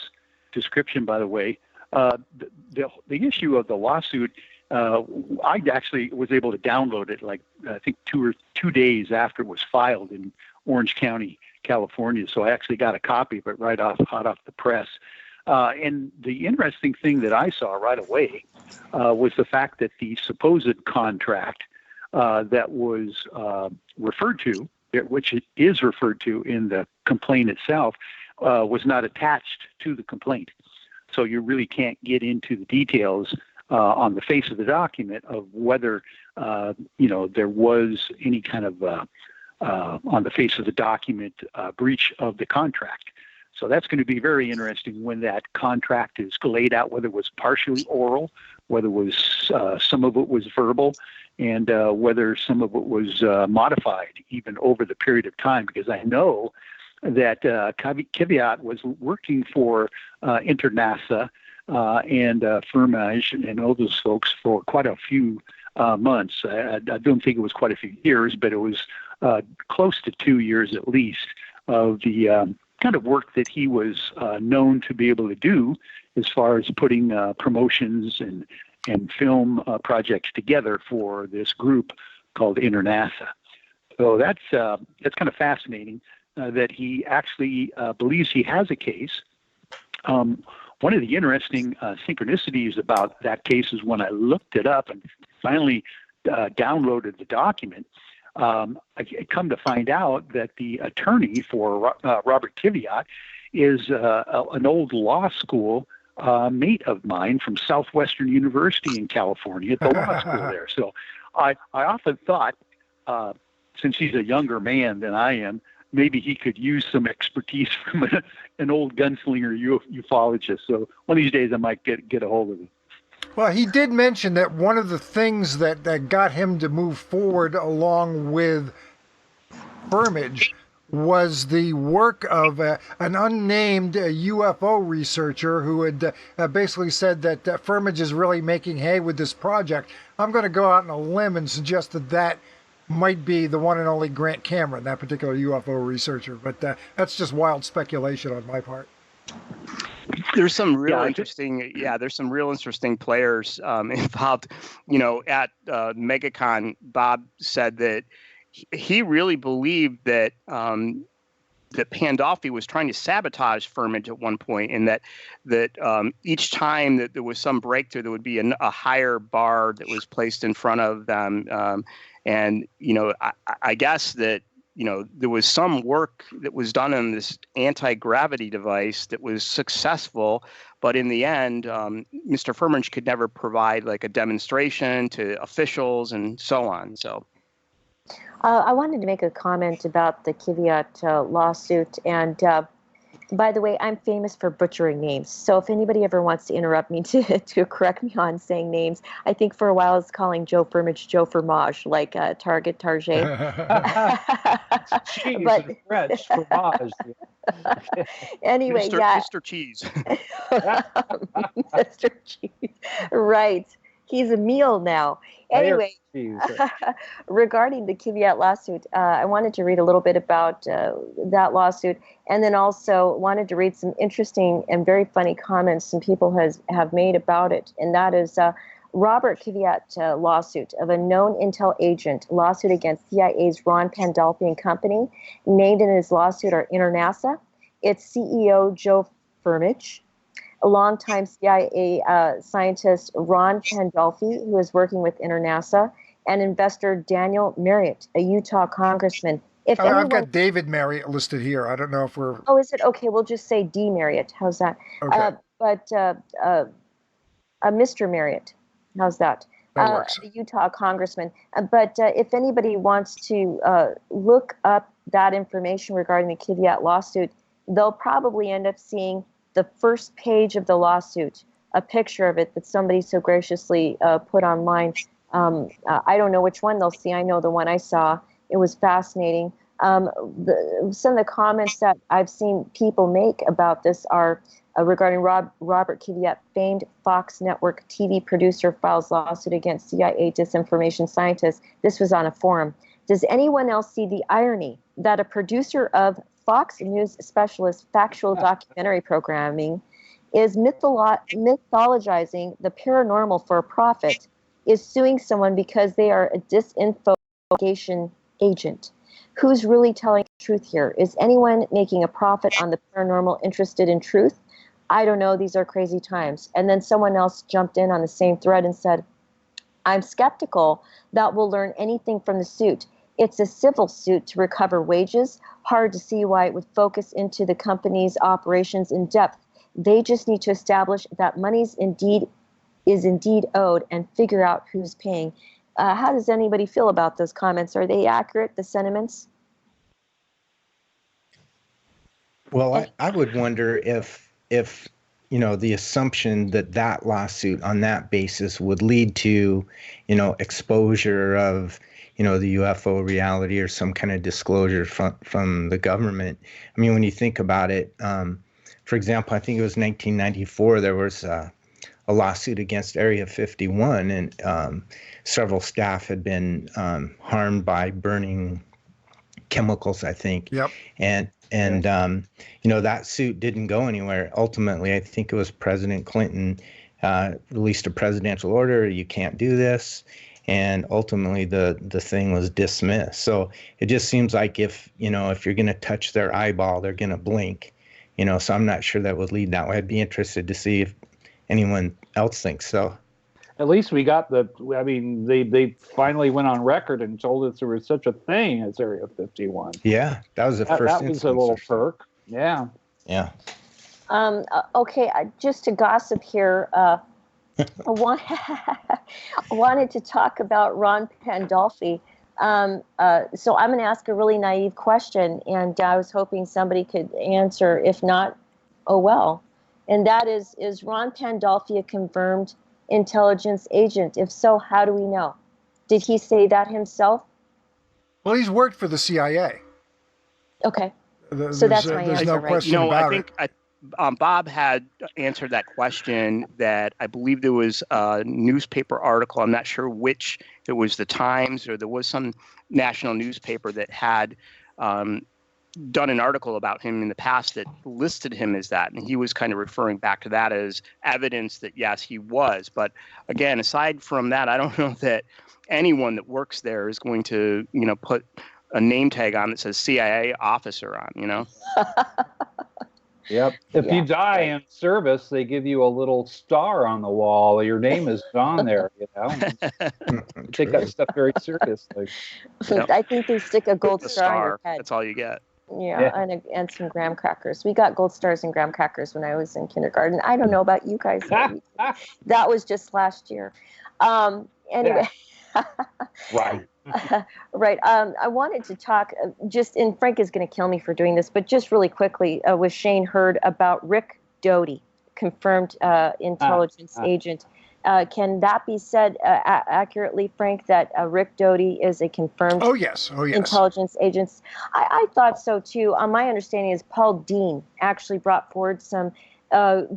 description, by the way. The issue of the lawsuit, I actually was able to download it I think 2 days after it was filed in Orange County, California. So I actually got a copy of it hot off the press. And the interesting thing that I saw right away was the fact that the supposed contract that was referred to, which it is referred to in the complaint itself, was not attached to the complaint. So you really can't get into the details on the face of the document of whether, there was any kind of, on the face of the document, breach of the contract. So that's going to be very interesting when that contract is laid out, whether it was partially oral, whether it was some of it was verbal, and whether some of it was modified even over the period of time, because I know that Kiviat was working for Internasa and Firmage and all those folks for quite a few months. I don't think it was quite a few years, but it was close to 2 years at least of the kind of work that he was known to be able to do as far as putting promotions and film projects together for this group called INTERNASA. So that's kind of fascinating that he actually believes he has a case. One of the interesting synchronicities about that case is when I looked it up and finally downloaded the document, I come to find out that the attorney for Robert Kiviat is an old law school mate of mine from Southwestern University in California at the law school there. So I often thought, since he's a younger man than I am, maybe he could use some expertise from an old gunslinger ufologist. So one of these days I might get a hold of him. Well, he did mention that one of the things that got him to move forward along with Firmage was the work of an unnamed UFO researcher who had basically said that Firmage is really making hay with this project. I'm going to go out on a limb and suggest that might be the one and only Grant Cameron, that particular UFO researcher. But that's just wild speculation on my part. There's some real interesting, there's some real interesting players involved. You know, at MegaCon, Bob said that he really believed that that Pandolfi was trying to sabotage Firmage at one point, and that each time that there was some breakthrough, there would be a higher bar that was placed in front of them. And you know, I guess that, you know, there was some work that was done on this anti-gravity device that was successful, but in the end, Mr. Firmage could never provide like a demonstration to officials and so on. So. I wanted to make a comment about the Kiviat lawsuit. And by the way, I'm famous for butchering names. So if anybody ever wants to interrupt me to correct me on saying names, I think for a while I was calling Joe Firmage Joe Fromage, like Target, Target. Cheese But and French, fromage. anyway, Mr. Cheese. Mr. Cheese. Right. He's a meal now. Anyway, regarding the Kiviat lawsuit, I wanted to read a little bit about that lawsuit, and then also wanted to read some interesting and very funny comments some people have made about it. And that is Robert Kiviat lawsuit of a known intel agent, lawsuit against CIA's Ron Pandolfi and Company. Named in his lawsuit are INTERNASA, its CEO Joe Firmage, a longtime CIA scientist Ron Pandolfi, who is working with INTERNASA, and investor Daniel Marriott, a Utah congressman. I've got David Marriott listed here. I don't know if we're... Oh, is it? Okay, we'll just say D. Marriott. How's that? Okay. Mr. Marriott. How's that? That works. A Utah congressman. But if anybody wants to look up that information regarding the Kiviat lawsuit, they'll probably end up seeing the first page of the lawsuit, a picture of it that somebody so graciously put online. I don't know which one they'll see. I know the one I saw. It was fascinating. Some of the comments that I've seen people make about this are regarding Robert Kiviat, famed Fox Network TV producer, files lawsuit against CIA disinformation scientists. This was on a forum. Does anyone else see the irony that a producer of Fox News specialist factual documentary programming is mythologizing the paranormal for a profit, is suing someone because they are a disinformation agent? Who's really telling the truth here? Is anyone making a profit on the paranormal interested in truth? I don't know. These are crazy times. And then someone else jumped in on the same thread and said, I'm skeptical that we'll learn anything from the suit. It's a civil suit to recover wages. Hard to see why it would focus into the company's operations in depth. They just need to establish that money is indeed owed and figure out who's paying. How does anybody feel about those comments? Are they accurate, the sentiments? Well, I would wonder if you know, the assumption that lawsuit on that basis would lead to, you know, exposure of, you know, the UFO reality or some kind of disclosure from the government. I mean, when you think about it, for example, I think it was 1994, there was a lawsuit against Area 51, and several staff had been harmed by burning chemicals, I think. Yep. And that suit didn't go anywhere. Ultimately, I think it was President Clinton released a presidential order. You can't do this. And ultimately, the thing was dismissed. So it just seems like if you're going to touch their eyeball, they're going to blink. So I'm not sure that would lead that way. I'd be interested to see if anyone else thinks so. At least we got they finally went on record and told us there was such a thing as Area 51. Yeah, that was the first That was a little perk. Yeah. Yeah. Okay, just to gossip here, I wanted to talk about Ron Pandolfi. So I'm going to ask a really naive question, and I was hoping somebody could answer. If not, oh well. And that is Ron Pandolfi a confirmed intelligence agent? If so, how do we know? Did he say that himself? Well, he's worked for the CIA. Okay. So that's my there's answer, no right? question about it. Bob had answered that question. That I believe there was a newspaper article. I'm not sure which. It was the Times, or there was some national newspaper that had done an article about him in the past that listed him as that, and he was kind of referring back to that as evidence that yes, he was. But again, aside from that, I don't know that anyone that works there is going to put a name tag on that says CIA officer on. Yep. If you die in service, they give you a little star on the wall. Your name is on there. Take that stuff very seriously. I think they stick a gold star on your head. That's all you get. Yeah. And some graham crackers. We got gold stars and graham crackers when I was in kindergarten. I don't know about you guys. That was just last year. Anyway. Right. Right. I wanted to talk and Frank is going to kill me for doing this, but just really quickly with Shane Hurd about Rick Doty, confirmed intelligence agent. Can that be said accurately, Frank, that Rick Doty is a confirmed intelligence agent? I thought so, too. My understanding is Paul Dean actually brought forward some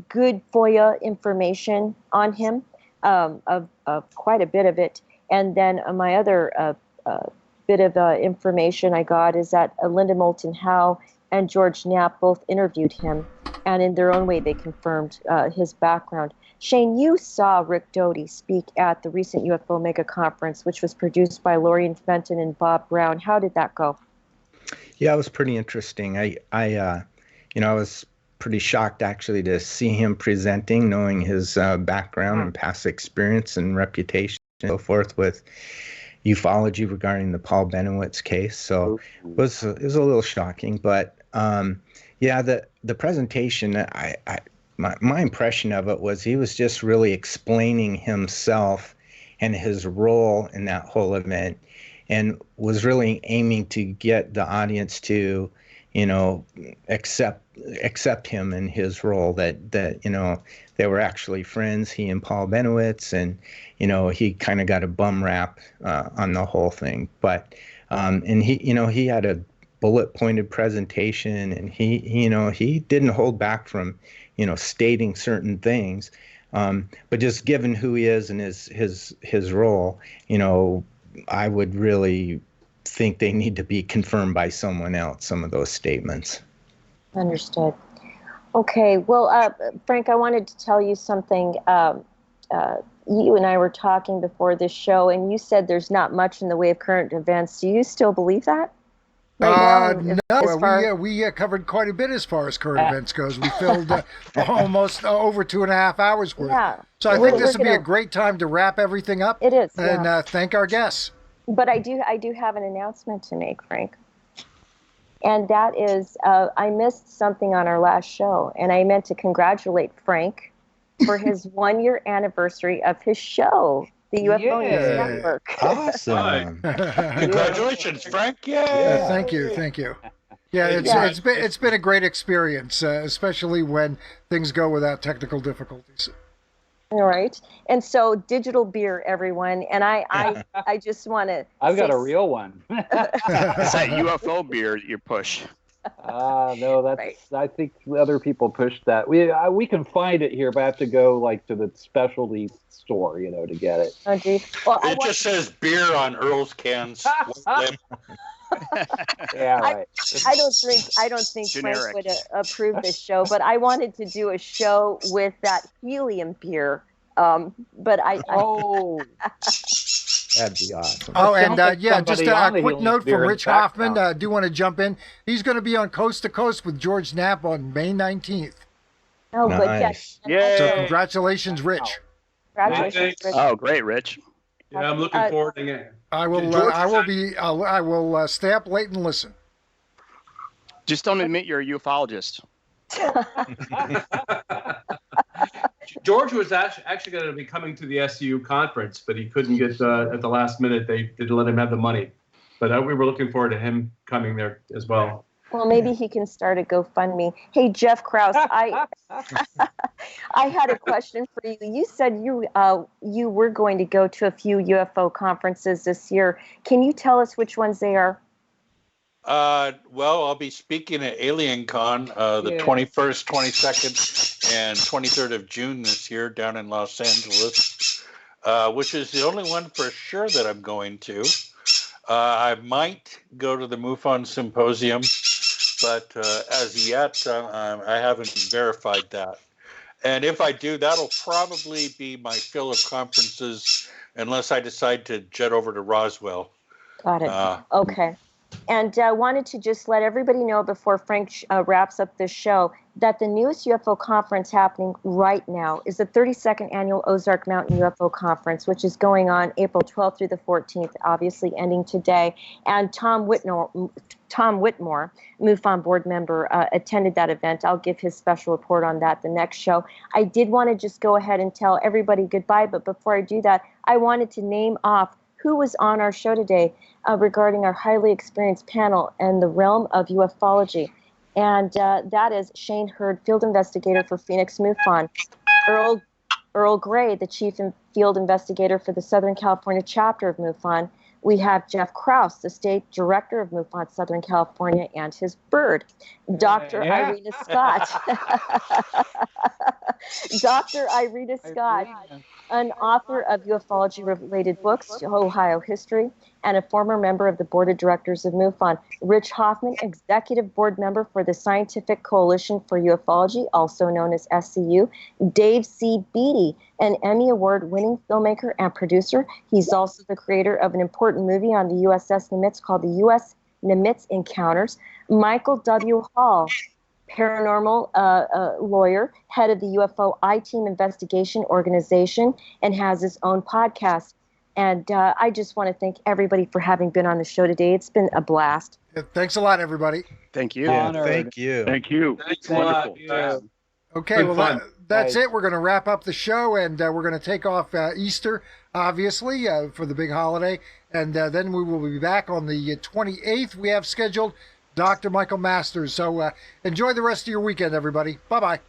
good FOIA information on him, of quite a bit of it. And then my other bit of information I got is that Linda Moulton Howe and George Knapp both interviewed him, and in their own way they confirmed his background. Shane, you saw Rick Doty speak at the recent UFO Mega Conference, which was produced by Lorian Fenton and Bob Brown. How did that go? Yeah, it was pretty interesting. I was pretty shocked actually to see him presenting, knowing his background and past experience and reputation and so forth with ufology regarding the Paul Benowitz case. So it was a little shocking, but the presentation, my impression of it was he was just really explaining himself and his role in that whole event, and was really aiming to get the audience to accept him in his role, that they were actually friends, he and Paul Benowitz, and he kind of got a bum rap on the whole thing. But and he had a bullet pointed presentation, and he didn't hold back from stating certain things, but just given who he is and his role, I would really think they need to be confirmed by someone else, some of those statements. Understood. Okay. Well, Frank, I wanted to tell you something. You and I were talking before this show, and you said there's not much in the way of current events. Do you still believe that? No, we covered quite a bit as far as current events goes. We filled almost over 2.5 hours worth. Yeah. So I think this would be a great time to wrap everything up. It is. And thank our guests. But I do have an announcement to make, Frank. And that is, I missed something on our last show, and I meant to congratulate Frank for his 1-year anniversary of his show, the UFO News Network. Awesome! Congratulations, Frank! Yeah. Thank you. Yeah, it's been a great experience, especially when things go without technical difficulties. All right, and so digital beer, everyone, and I just want to. I've got a real one. It's that UFO beer that you push. No, that's right. I think other people push that. We can find it here, but I have to go to the specialty store, to get it. Oh, geez. Well, it just says beer on Earl's cans. Yeah, right. I don't think Generic. Frank would approve this show, but I wanted to do a show with that helium beer. But Oh, That'd be awesome. Oh, sounds and like yeah, just somebody on a the quick helium note beer from in the Rich Hoffman. background. Do want to jump in? He's going to be on Coast to Coast with George Knapp on May 19th. oh, good, Nice. yeah. So Yay. congratulations, Rich. Congratulations, Thanks. Rich. Oh, great, Rich. Yeah, I'm looking forward to it. I will. George- I will stay up late and listen. Just don't admit you're a ufologist. George was actually going to be coming to the SU conference, but he couldn't get at the last minute. They didn't let him have the money. But we were looking forward to him coming there as well. Well, maybe he can start a GoFundMe. Hey, Jeff Krause, I had a question for you. You said you were going to go to a few UFO conferences this year. Can you tell us which ones they are? Well, I'll be speaking at Alien Con the 21st, 22nd, and 23rd of June this year down in Los Angeles, which is the only one for sure that I'm going to. I might go to the MUFON Symposium, but as yet, I haven't verified that. And if I do, that'll probably be my fill of conferences unless I decide to jet over to Roswell. Got it. Okay. And I wanted to just let everybody know before Frank wraps up this show that the newest UFO conference happening right now is the 32nd Annual Ozark Mountain UFO Conference, which is going on April 12th through the 14th, obviously ending today. And Tom Whitmore, MUFON board member, attended that event. I'll give his special report on that the next show. I did want to just go ahead and tell everybody goodbye, but before I do that, I wanted to name off who was on our show today regarding our highly experienced panel in the realm of ufology. And that is Shane Hurd, field investigator for Phoenix MUFON, Earl Gray, the chief field investigator for the Southern California chapter of MUFON. We have Jeff Krause, the state director of MUFON Southern California, and his bird, Dr. Irena Scott. Dr. Irena Scott, an author of ufology-related books, Ohio History, and a former member of the board of directors of MUFON. Rich Hoffman, executive board member for the Scientific Coalition for Ufology, also known as SCU. Dave C. Beatty, an Emmy Award-winning filmmaker and producer. He's also the creator of an important movie on the USS NIMITZ called the U.S. NIMITZ Encounters. Michael W. Hall, paranormal lawyer, head of the UFO I-Team investigation organization, and has his own podcast. And I just want to thank everybody for having been on the show today. It's been a blast. Yeah, thanks a lot, everybody. Thank you. Yeah, thank you. Thank you. Thanks a lot. Wonderful. Yeah. Okay, Good well, fun. that's it. We're going to wrap up the show, and we're going to take off Easter, obviously, for the big holiday. And then we will be back on the 28th. We have scheduled Dr. Michael Masters. So enjoy the rest of your weekend, everybody. Bye-bye.